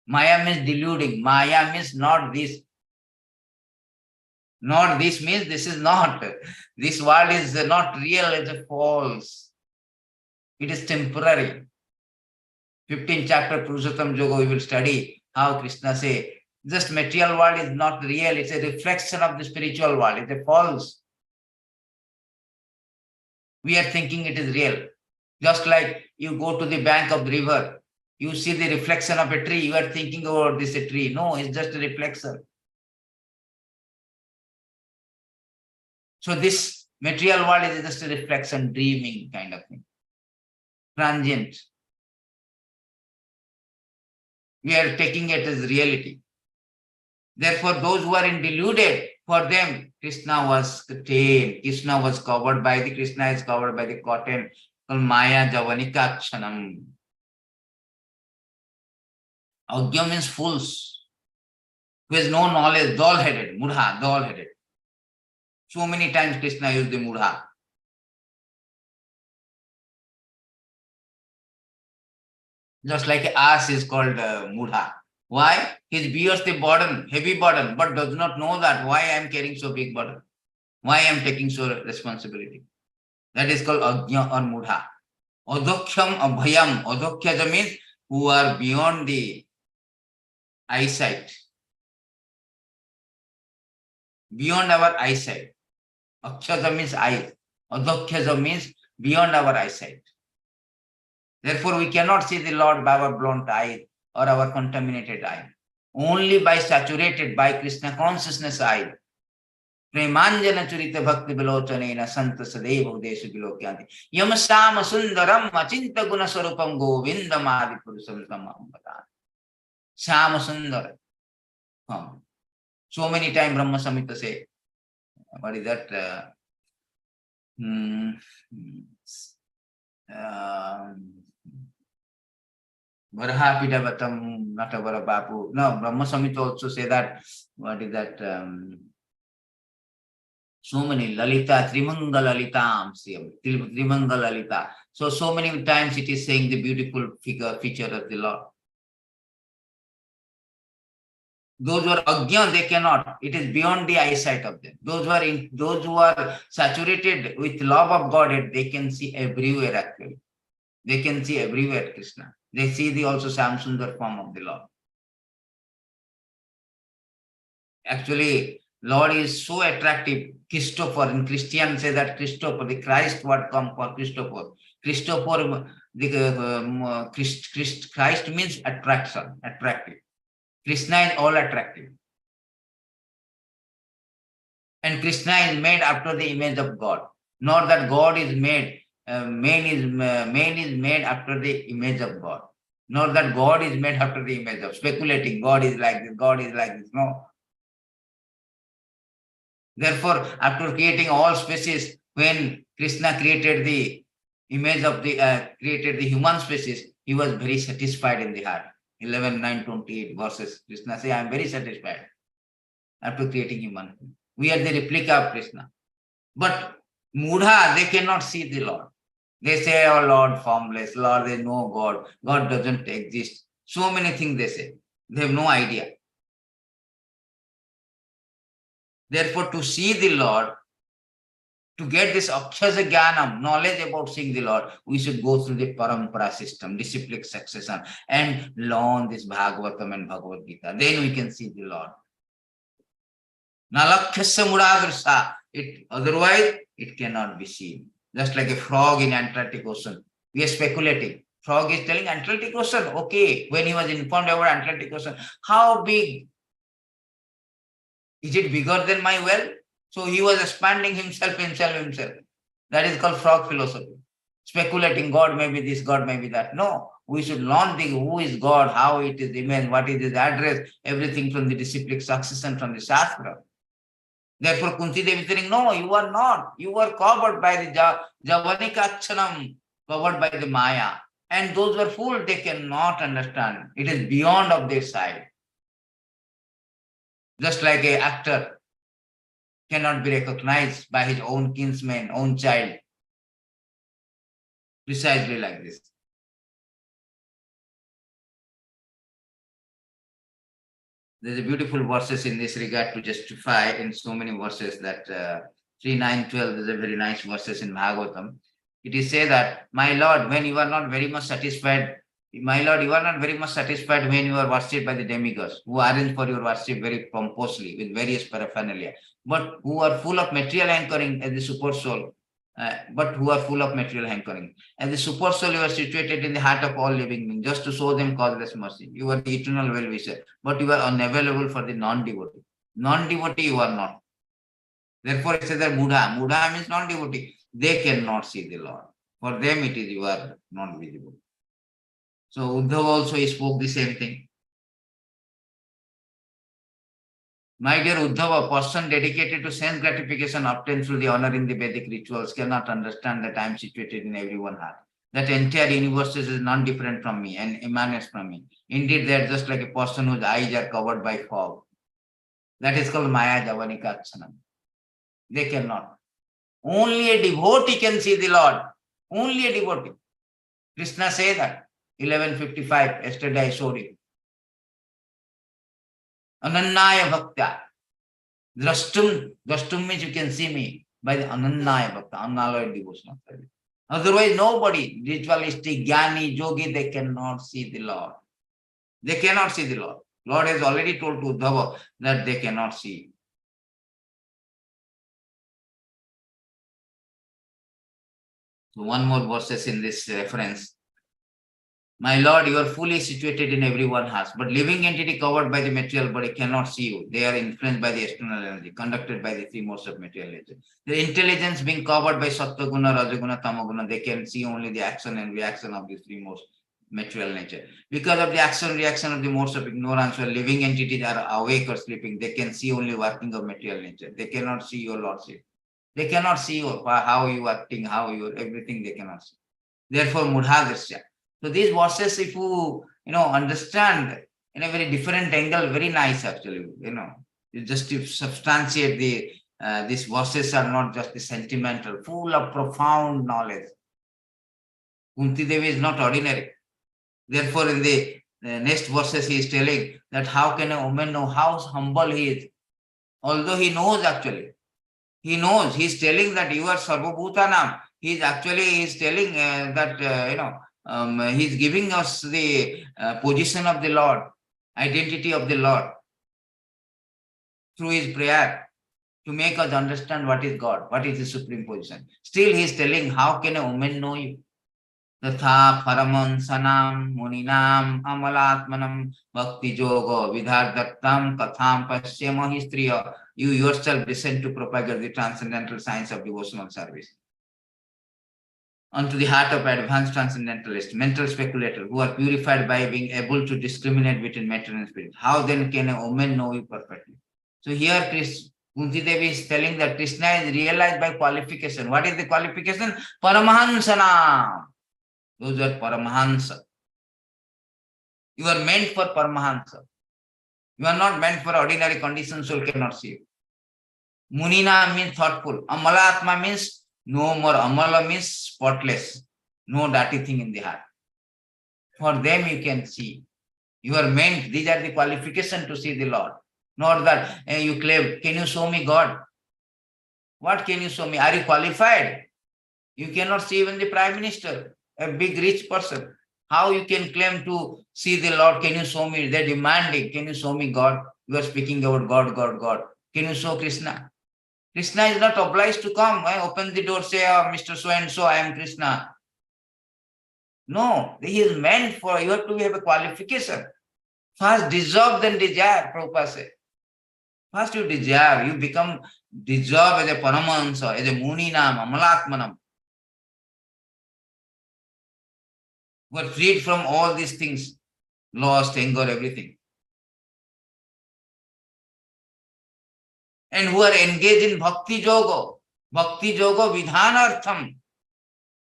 Maya means deluding. Maya means not this. Not this means this is not. This world is not real, it's a false. It is temporary. 15th chapter Purushottam Yoga, we will study how Krishna say, just material world is not real, it's a reflection of the spiritual world, it's a false. We are thinking it is real. Just like you go to the bank of the river, you see the reflection of a tree, you are thinking, oh, this is a tree. No, it's just a reflection. So this material world is just a reflection, dreaming kind of thing. Transient. We are taking it as reality. Therefore, those who are in deluded, for them, Krishna was tamed. Krishna was covered by the, Krishna is covered by the cotton called Maya Javanika Kshanam. Agya means fools, who has no knowledge, dull-headed, mudha, dull-headed. So many times Krishna used the mudha. Just like ass is called mudha. Why? He bears the burden, heavy burden, but does not know that why I am carrying so big burden. Why I am taking so responsibility. That is called agya or mudha. Adokhyam abhayam. Adokya means who are beyond the eyesight. Beyond our eyesight. Akshaja means eye. Adokyaja means beyond our eyesight. Therefore, we cannot see the Lord by our blunt eye or our contaminated eye. Only by saturated by Krishna consciousness eye. Premanjana churita bhakti vilochanena santa sadeva udesha vilokyanti. Yamasama sundaram achinta guna sarupam govindam adi purusam tamam padana. Shama sundara. So many times Brahma Samhita say, what is that? Varaha Pidavatam Natavara Bapu. No, Brahma Samhita also say that, what is that? So many Lalita, Trimanga Lalitam, Trimanga Lalita. So many times it is saying the beautiful feature of the Lord. Those who are agyan, they cannot. It is beyond the eyesight of them. Those who are saturated with love of Godhead, they can see everywhere actually. They can see everywhere Krishna. They see the also Samsundar form of the Lord. Actually, Lord is so attractive. Christopher, in Christian say that Christopher, the Christ word come for Christopher. Christopher, Christ means attraction, attractive. Krishna is all attractive. And Krishna is made after the image of God. Not that God is made, man is made after the image of God. Not that God is made after the image of, speculating, God is like this, God is like this. No. Therefore, after creating all species, when Krishna created the image of the, created the human species, he was very satisfied in the heart. 11:9:28 verses. Krishna say, I am very satisfied after creating human. We are the replica of Krishna. But Mudha, they cannot see the Lord. They say, oh Lord, formless, Lord, there is no God, God doesn't exist. So many things they say. They have no idea. Therefore, to see the Lord, to get this Akshaja Jnanam, knowledge about seeing the Lord, we should go through the Parampara system, disciplic succession, and learn this Bhagavatam and Bhagavad Gita. Then we can see the Lord. Nalakhyasya Mudadrsa. Otherwise, it cannot be seen. Just like a frog in Atlantic Ocean. We are speculating. Frog is telling Atlantic Ocean. Okay, when he was informed about Atlantic Ocean, how big? Is it bigger than my well? So he was expanding himself. That is called frog philosophy. Speculating, God may be this, God may be that. No, we should learn who is God, how it is image, what is his address, everything from the disciplic succession from the Shastra. Therefore, Kunti Devi is saying, no, you are not. You are covered by the Javanika Kshanam, covered by the Maya. And those who are fools, they cannot understand. It is beyond of their sight. Just like an actor cannot be recognized by his own kinsman, own child. Precisely like this. There's a beautiful verses in this regard to justify in so many verses that 3, 9, 12 is a very nice verses in Bhagavatam. It is say that, my Lord, when you are not very much satisfied, my Lord, you are not very much satisfied when you are worshipped by the demigods, who arrange for your worship very pompously with various paraphernalia, but who are full of material hankering as the super soul, but who are full of material hankering. As the super soul, you are situated in the heart of all living beings, just to show them causeless mercy. You are the eternal well-wisher, but you are unavailable for the non-devotee. Non-devotee, you are not. Therefore, it says that Mudha. Mudha means non-devotee. They cannot see the Lord. For them, it is you are not visible. So Uddhava also he spoke the same thing. My dear Uddhava, a person dedicated to sense gratification obtained through the honor in the Vedic rituals cannot understand that I am situated in everyone's heart. That entire universe is non-different from me and emanates from me. Indeed, they are just like a person whose eyes are covered by fog. That is called Maya Javanika Achanam. They cannot. Only a devotee can see the Lord. Only a devotee. Krishna said that. 11:55. Yesterday I showed it. Anannaya Bhaktya. Drashtum means you can see me by the Anannaya Bhakta, unalloyed devotional service. Otherwise, nobody, ritualistic, jnani, yogi, they cannot see the Lord. They cannot see the Lord. Lord has already told to Uddhava that they cannot see. So one more verses in this reference. My Lord, you are fully situated in everyone's heart, but living entity covered by the material body cannot see you. They are influenced by the external energy, conducted by the three modes of material nature. The intelligence being covered by Sattva Guna, Rajaguna, Tamaguna, they can see only the action and reaction of these three modes material nature. Because of the action reaction of the modes of ignorance, where living entities are awake or sleeping, they can see only working of material nature. They cannot see your Lordship. They cannot see you, how you are acting, how you are everything they cannot see. Therefore, Mudhadrisya. So these verses, if you understand in a very different angle, very nice actually. Just to substantiate these verses are not just the sentimental, full of profound knowledge. Kunti Devi is not ordinary. Therefore, in the next verses, he is telling that how can a woman know how humble he is, although he knows actually. He knows. He is telling that you are Sarvabhutanam. He is telling that he is giving us the position of the Lord, identity of the Lord through his prayer to make us understand what is God, what is the supreme position. Still, he is telling, how can a woman know you? Tatha paramam sanam muninam amalatmanam bhakti yoga vidhardattam katham pasyama histriya. You yourself descend to propagate the transcendental science of devotional service onto the heart of advanced transcendentalists, mental speculators who are purified by being able to discriminate between matter and spirit. How then can a woman know you perfectly? So here Kunti Devi is telling that Krishna is realized by qualification. What is the qualification? Paramahansana. Those are Paramahansa. You are meant for Paramahansa. You are not meant for ordinary conditions, soul cannot see you. Munina means thoughtful. Amalatma means no more. Amala means spotless. No dirty thing in the heart. For them you can see. You are meant. These are the qualifications to see the Lord. Not that you claim, can you show me God? What can you show me? Are you qualified? You cannot see even the Prime Minister, a big rich person. How you can claim to see the Lord? Can you show me? They're demanding, can you show me God? You are speaking about God, God, God. Can you show Krishna? Krishna is not obliged to come. Open the door, say, oh, Mr. So-and-so, I am Krishna. No, he is meant for, you have to have a qualification. First deserve, then desire, Prabhupada said. First you desire, you become deserve as a Paramahansa, as a Muninam, Amalatmanam. Who are freed from all these things, lost, anger, everything. And who are engaged in Bhakti Yoga Vidhanartham.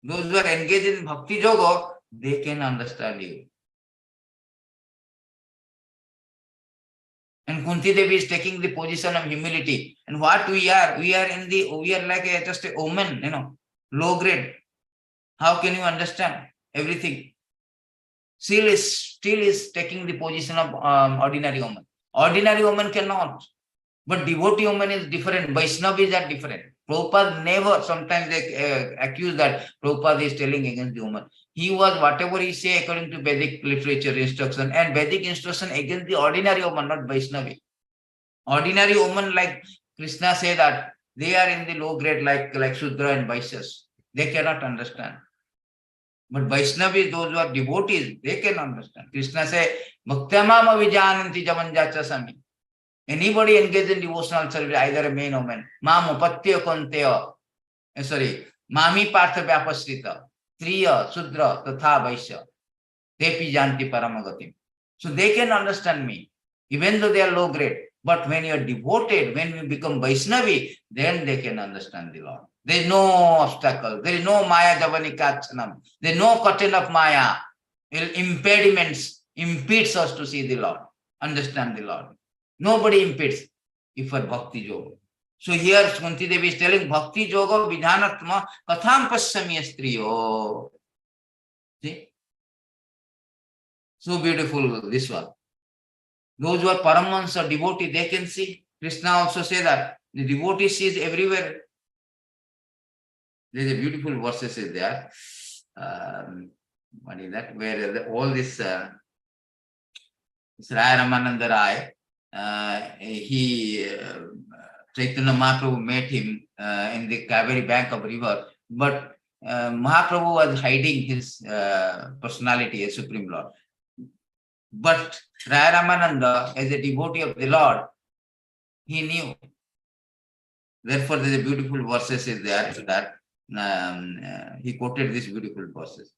Those who are engaged in Bhakti Yoga, they can understand you. And And Kunti Devi is taking the position of humility. And what we are like just a woman, low grade. How can you understand everything? Still is taking the position of ordinary woman. Ordinary woman cannot. But devotee woman is different. Vaishnavis are different. Prabhupada never, sometimes they accuse that Prabhupada is telling against the woman. He was, whatever he say according to Vedic literature instruction, and Vedic instruction against the ordinary woman, not Vaishnavi. Ordinary woman like Krishna say that they are in the low grade like Shudra and Vaishyas. They cannot understand. But Vaishnavis, those who are devotees, they can understand. Krishna say, Bhaktyamam avijananti jamanjacha sami. Anybody engaged in devotional service, either a man or woman, Mam upatya konteya, Mami partha vyapasrita, Triya, Sudra, Tatha Vaishya, Tepi janti paramagatim. So they can understand me, even though they are low grade. But when you are devoted, when you become Vaishnavi, then they can understand the Lord. There is no obstacle. There is no Maya Javanikachanam. There is no curtain of Maya. Impediments impedes us to see the Lord, understand the Lord. Nobody impedes if for Bhakti Yoga. So here Kunti Devi is telling Bhakti Yoga Vidhanatma Katham Pasyami Striyo. See? So beautiful this one. Those who are Paramahansa or devotee, they can see. Krishna also say that the devotee sees everywhere. There is a beautiful verses is there. What is that? Where all this Raya Ramananda Rai, Chaitanya Mahaprabhu met him in the Kaveri bank of river, but Mahaprabhu was hiding his personality as Supreme Lord. But Raya Ramananda, as a devotee of the Lord, he knew. Therefore, there is a beautiful verses is there that he quoted these beautiful verses.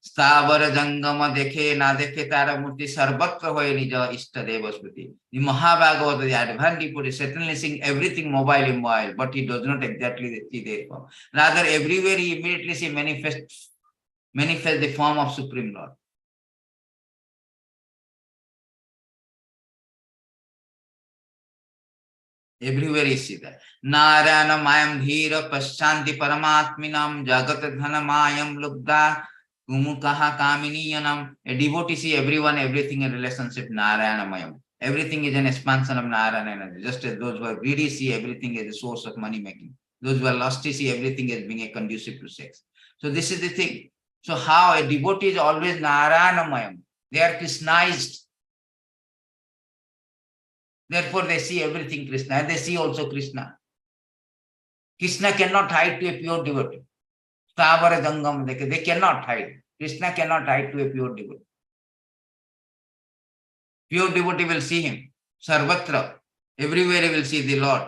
Stavar jangama dekhe na dekhe tara murti sarvatra hoye nija istadeva smriti. The Mahabhagavata, the advanced devotee, certainly seeing everything mobile, but he does not exactly see the form. Rather, everywhere he immediately see manifest the form of Supreme Lord. Everywhere you see that. Narayana mayam dhira paschanti paramatminam jagat dhana mayam lubda kumukaha kaminiyanam. A devotee see everyone, everything in relationship Narayana mayam. Everything is an expansion of Narayana energy. Just as those who are greedy see everything as a source of money making. Those who are lusty see everything as being a conducive to sex. So this is the thing. So how a devotee is always Narayana mayam. They are Krishnized. Therefore, they see everything Krishna, and they see also Krishna. Krishna cannot hide to a pure devotee. Stavara Jangam, they cannot hide. Krishna cannot hide to a pure devotee. Pure devotee will see him. Sarvatra, everywhere he will see the Lord.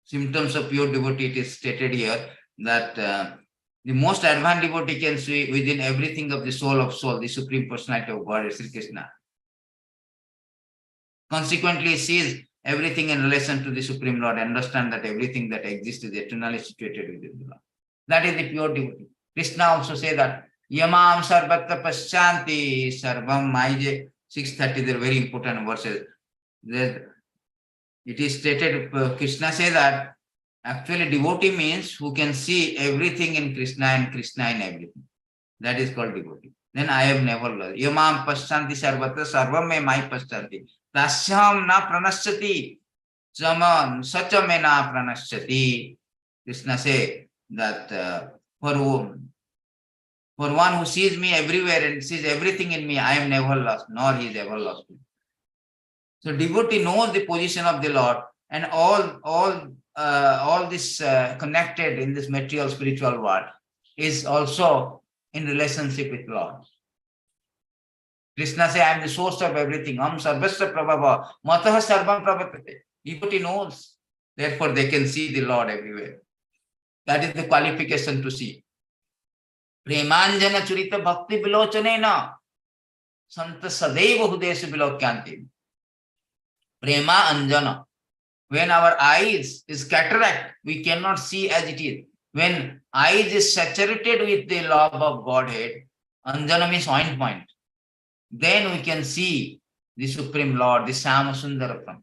Symptoms of pure devotee, it is stated here that the most advanced devotee can see within everything of the soul, the Supreme Personality of God, Sri Krishna. Consequently, sees everything in relation to the Supreme Lord, understand that everything that exists is eternally situated within the Lord. That is the pure devotee. Krishna also say that Yamam Sarvatra Paschanti Sarvam Maije 630, they're very important verses. It is stated, Krishna say that actually devotee means who can see everything in Krishna and Krishna in everything. That is called devotee. Then I have never lost. Yamam Paschanti Sarvatra Sarvam me mai Paschanti. Tasyam na pranashati, Saman Sachame na pranashati. Krishna say that for one who sees me everywhere and sees everything in me, I am never lost, nor he is ever lost. So devotee knows the position of the Lord, and all this connected in this material spiritual world is also in relationship with Lord. Krishna says, I am the source of everything. Am sarvasya prabhava, matah sarvam prabhatate. Devotee knows. Therefore, they can see the Lord everywhere. That is the qualification to see. Premanjana churita bhakti vilochanena santa sadeva hudesu vilokyanti. Prema anjana. When our eyes is cataract, we cannot see as it is. When eyes is saturated with the love of Godhead, anjana means ointment. Then we can see the Supreme Lord, the Syamasundara.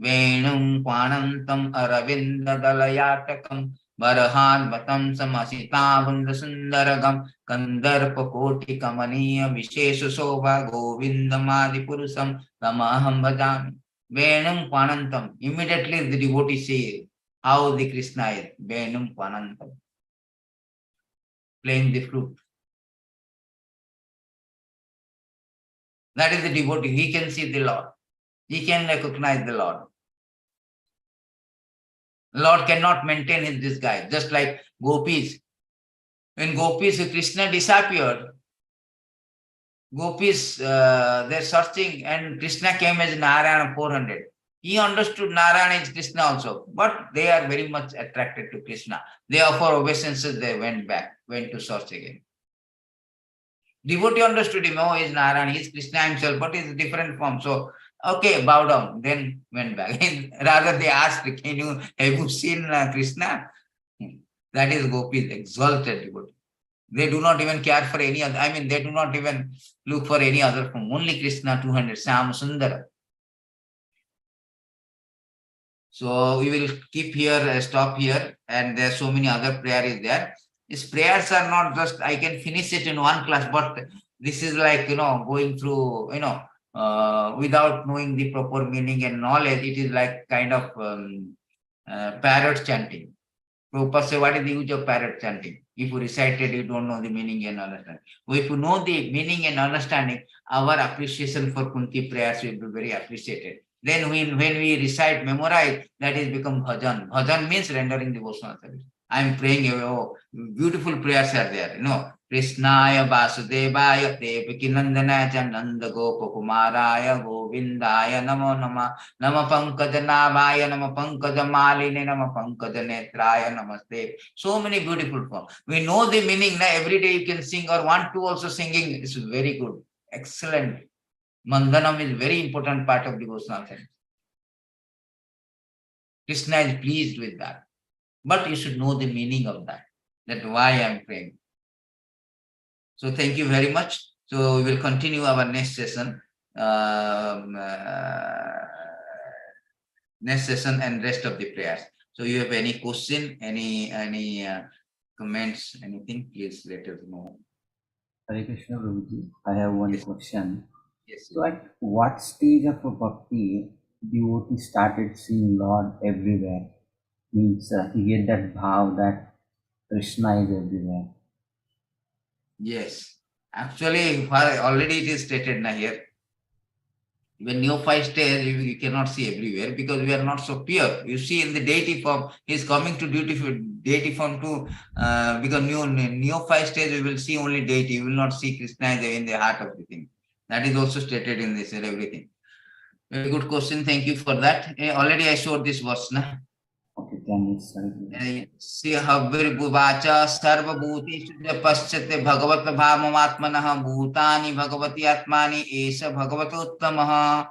Venum Panantam Aravinda Dalayatakam Varahan Vatam Samasita Bunda Sundaragam Kandarpa Koti Kamaniya Vishesha Soba Govindamadi Purusam Tamaham Bhajami. Venum Panantam. Immediately the devotee says how the Krishna is. Venum Panantam. Playing the flute. That is the devotee. He can see the Lord. He can recognize the Lord. Lord cannot maintain his disguise, just like gopis. When Krishna disappeared, gopis, they're searching, and Krishna came as Narayana 400. He understood Narayana is Krishna also, but they are very much attracted to Krishna. They offer obeisances, they went to search again. Devotee understood him, oh, he's Narayana, he's Krishna himself, but he's a different form. So, okay, bow down, then went back. Rather, they asked, have you seen Krishna? That is gopis, exalted devotee. They do not even care for any other, they do not even look for any other form. Only Krishna 200, Syamasundara. So we will keep here, stop here, and there are so many other prayers there. These prayers are not just, I can finish it in one class, but this is like, going through, without knowing the proper meaning and knowledge, it is like kind of parrot chanting. Prabhupada say, what is the use of parrot chanting? If you recite it, you don't know the meaning and understanding. So if you know the meaning and understanding, our appreciation for Kunti prayers will be very appreciated. Then when we recite, memorize, that is become bhajan. Bhajan means rendering devotional service. I am praying, beautiful prayers are there. Krishnaya Vasudevaya Devaki Nandanaya Nanda Gopa Kumaraya Govindaya Namo Nama Nama Pankaja Navaya Nama Pankaja Maline Nama Pankaja Netraya Namaste. So many beautiful forms. We know the meaning. Now every day you can sing or want to also singing. It's very good. Excellent. Mandanam is very important part of devotional service. Krishna is pleased with that. But you should know the meaning of that. That's why I am praying. So thank you very much. So we will continue our next session. Next session and rest of the prayers. So you have any question, any comments, anything, please let us know. Hare Krishna, Prabhuji. I have one question. Yes. So at what stage of a bhakti devotee started seeing Lord everywhere? Means he get that bhav that Krishna is everywhere. Yes. Actually, already it is stated now here. When neophyte stage, you cannot see everywhere because we are not so pure. You see in the deity form, he is coming to deity form too. Because neophyte stage, we will see only deity. You will not see Krishna in the heart of the thing. That is also stated in this and everything. Very good question. Thank you for that. Already I showed this verse. Na? Okay, then Sihabhirbuvacha sarvabhutishu paschate bhagavat bhamamatmanah bhutani bhagavati atmani esha bhagavatottamaha.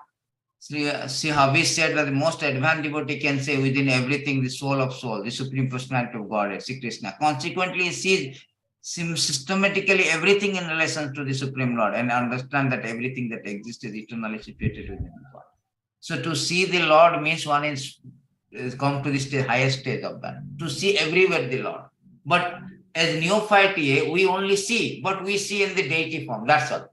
Sihabhi said that the most advanced devotee can say within everything the soul of soul, the Supreme Personality of Godhead, Sri Krishna. Consequently, he sees systematically everything in relation to the Supreme Lord and understand that everything that exists is eternally situated within God. So to see the Lord means one is come to the highest stage of that. To see everywhere the Lord. But as neophyte, we only see, but we see in the deity form. That's all.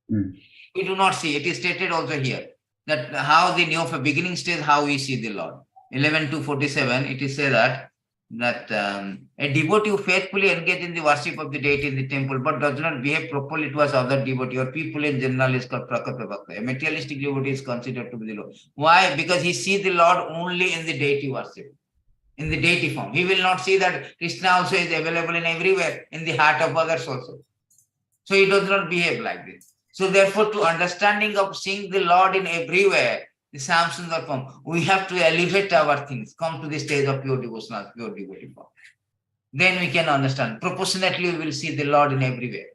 We do not see. It is stated also here that how the neophyte beginning stage, how we see the Lord. 11:47, it is said that a devotee who faithfully engaged in the worship of the deity in the temple but does not behave properly towards other devotee or people in general is called prakapa bhakta. A materialistic devotee is considered to be the Lord. Why? Because he sees the Lord only in the deity worship, in the deity form. He will not see that Krishna also is available in everywhere, in the heart of others also. So he does not behave like this. So therefore, to understanding of seeing the Lord in everywhere, the Samsundar form, we have to elevate our things, come to the stage of pure devotional, pure devotee form. Then we can understand. Proportionately, we will see the Lord in everywhere.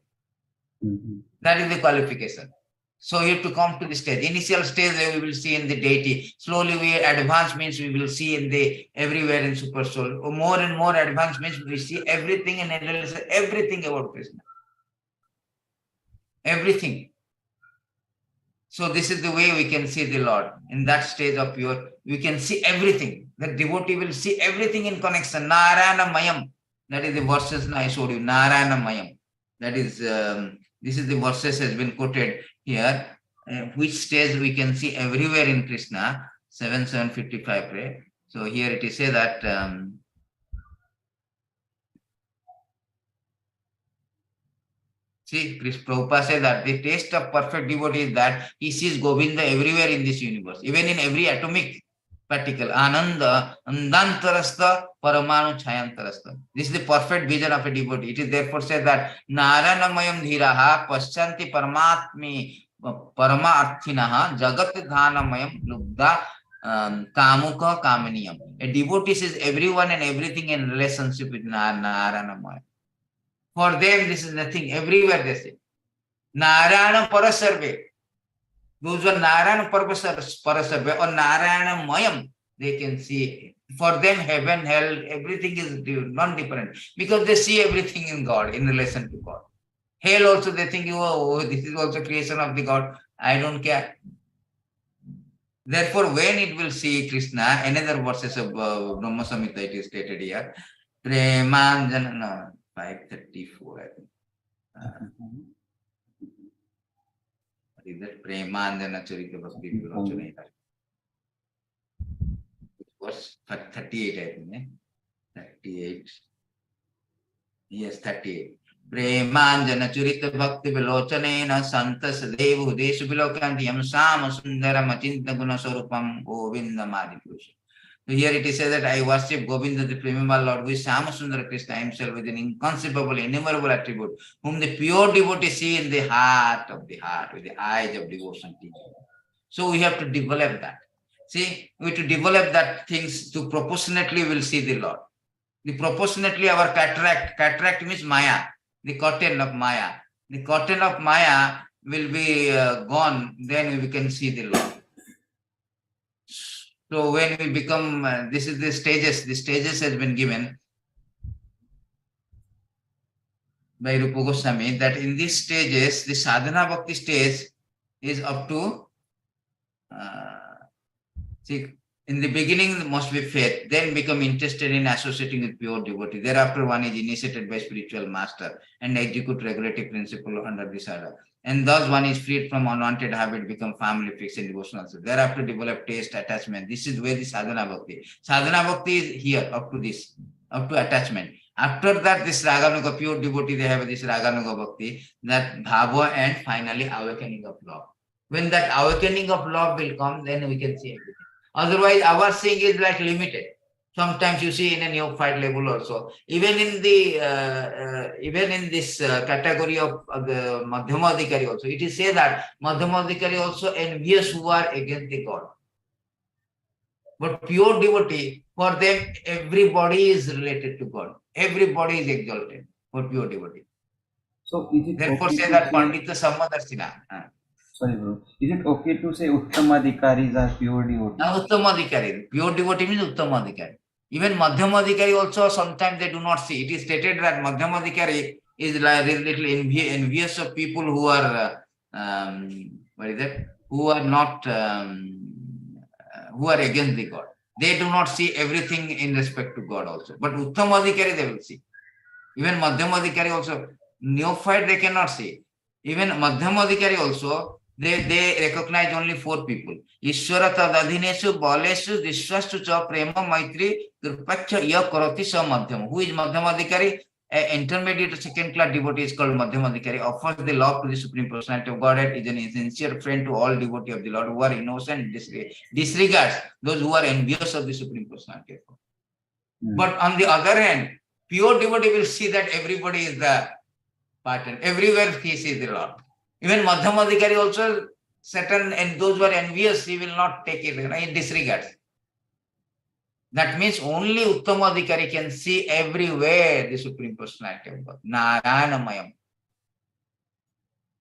That is the qualification. So you have to come to the stage. Initial stage, we will see in the deity. Slowly, we advance means we will see in the everywhere in super soul. More and more advance means we see everything and everything about Krishna. Everything. So this is the way we can see the Lord. In that stage of pure, we can see everything. The devotee will see everything in connection. Narayana Mayam. That is the verses I showed you. Narayana Mayam. That is, this is the verses has been quoted here. Which stage we can see everywhere in Krishna. 7:755. Right? So here it is say that see, Prabhupada says that the taste of perfect devotee is that he sees Govinda everywhere in this universe, even in every atomic particle. Ananda, Andantarastha, Paramanu Chayantarastha. This is the perfect vision of a devotee. It is therefore said that Naranamayam Dhiraha Paschanti Paramatmi Parama Arthinaha Jagat Dhanamayam Lubda Kamuka Kamaniyam. A devotee sees everyone and everything in relationship with Naranamayam. For them, this is nothing. Everywhere they say. Narayana Parasarve. Those are Narayana Parasarve or Narayana Mayam. They can see. For them, heaven, hell, everything is non-different. Because they see everything in God, in relation to God. Hell also, they think, oh, this is also creation of the God. I don't care. Therefore, when it will see Krishna, another verses of Brahma Samhita, it is stated here. Premanjana, no, 534, I think. Is that Premanjana Charita Bhakti Vilochana? Verse 38, I think. 38. Yes, 38. Premanjana Charita Bhakti Vilochana Santas Devu Desu Vilokanti Yam Sama Sundara Machinta Guna Sorupam Govinda Madhipusha. So here it is said that I worship Govinda, the primeval Lord, who is Samasundara Krishna himself with an inconceivable, innumerable attribute, whom the pure devotee see in the heart of the heart, with the eyes of devotion. So we have to develop that. See, we have to develop that things to proportionately will see the Lord. The proportionately our cataract means Maya, the curtain of Maya. The curtain of Maya will be gone, then we can see the Lord. So when we become, this is the stages has been given by Rupa Goswami, that in these stages, the sadhana bhakti stage is up to, see, in the beginning must be faith, then become interested in associating with pure devotee. Thereafter one is initiated by spiritual master and execute regulative principle under this order. And thus one is freed from unwanted habit, become family fixed and devotional. So thereafter develop taste, attachment. This is where the sadhana bhakti. Sadhana bhakti is here up to this, up to attachment. After that, this raganuga, pure devotee, they have this raganuga bhakti, that bhava and finally awakening of love. When that awakening of love will come, then we can see everything. Otherwise, our seeing is like limited. Sometimes you see in a neophyte level also. Even in the even in this category of the Madhyamadhikari also, it is said that Madhyamadhikari also envious who are against the God. But pure devotee, for them, everybody is related to God. Everybody is exalted for pure devotee. So is it Therefore, okay say to that say, Pandita Sammadarshina. sorry bro, is it okay to say Uttamadhikaris are pure devotees? Uttamadhikari. Pure devotee means Uttamadhikari. Even Madhyamadhikari also sometimes they do not see. It is stated that Madhyamadhikari is like little envious of people who are what is that? Who are not who are against the God. They do not see everything in respect to God also. But Uttamadhikari they will see. Even Madhyamadhikari also, neophyte they cannot see. Even Madhyamadhikari also, they recognize only four people. Ishvara tadadhineshu baleshu dishwastu cha prema maitri kripacha ya karati sa madhyama. Who is Madhyamadhikari? An intermediate second class devotee is called Madhyamadhikari, offers the love to the Supreme Personality of Godhead, is an sincere friend to all devotees of the Lord who are innocent, disregards those who are envious of the Supreme Personality of God. But on the other hand, pure devotee will see that everybody is the partner. Everywhere he sees the Lord. Even Madhyamadhikari also, certain and those who are envious, he will not take it, he disregards. That means only Uttamadhikari can see everywhere the Supreme Personality of God. Narayanamayam.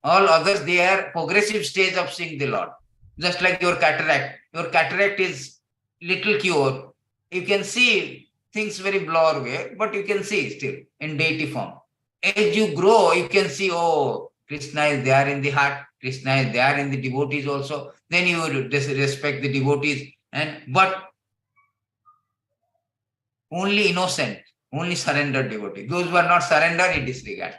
All others, they are progressive stage of seeing the Lord. Just like your cataract. Your cataract is little cure. You can see things very blur way, but you can see still in deity form. As you grow, you can see, oh, Krishna is there in the heart. Krishna is there in the devotees also, then you would respect the devotees. But only innocent, only surrendered devotee. Those who are not surrendered, he disregard.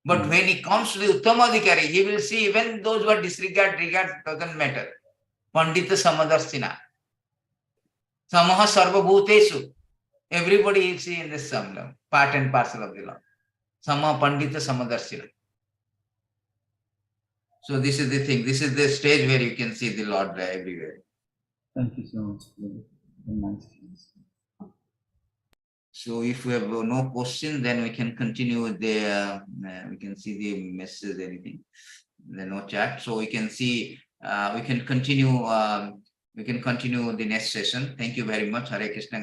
But when he comes to the Uttamadhikari, he will see even those who are regard doesn't matter. Pandita Samadarshina. Samaha Sarva Bhutesu. Everybody is in this samlam, part and parcel of the Lord. Sama Pandita Samadarshina. So this is the thing. This is the stage where you can see the Lord everywhere. Thank you so much. Very nice. So if we have no question, then we can continue with the, we can see the messages, anything. There's no chat. So we can see, we can continue the next session. Thank you very much. Hare Krishna.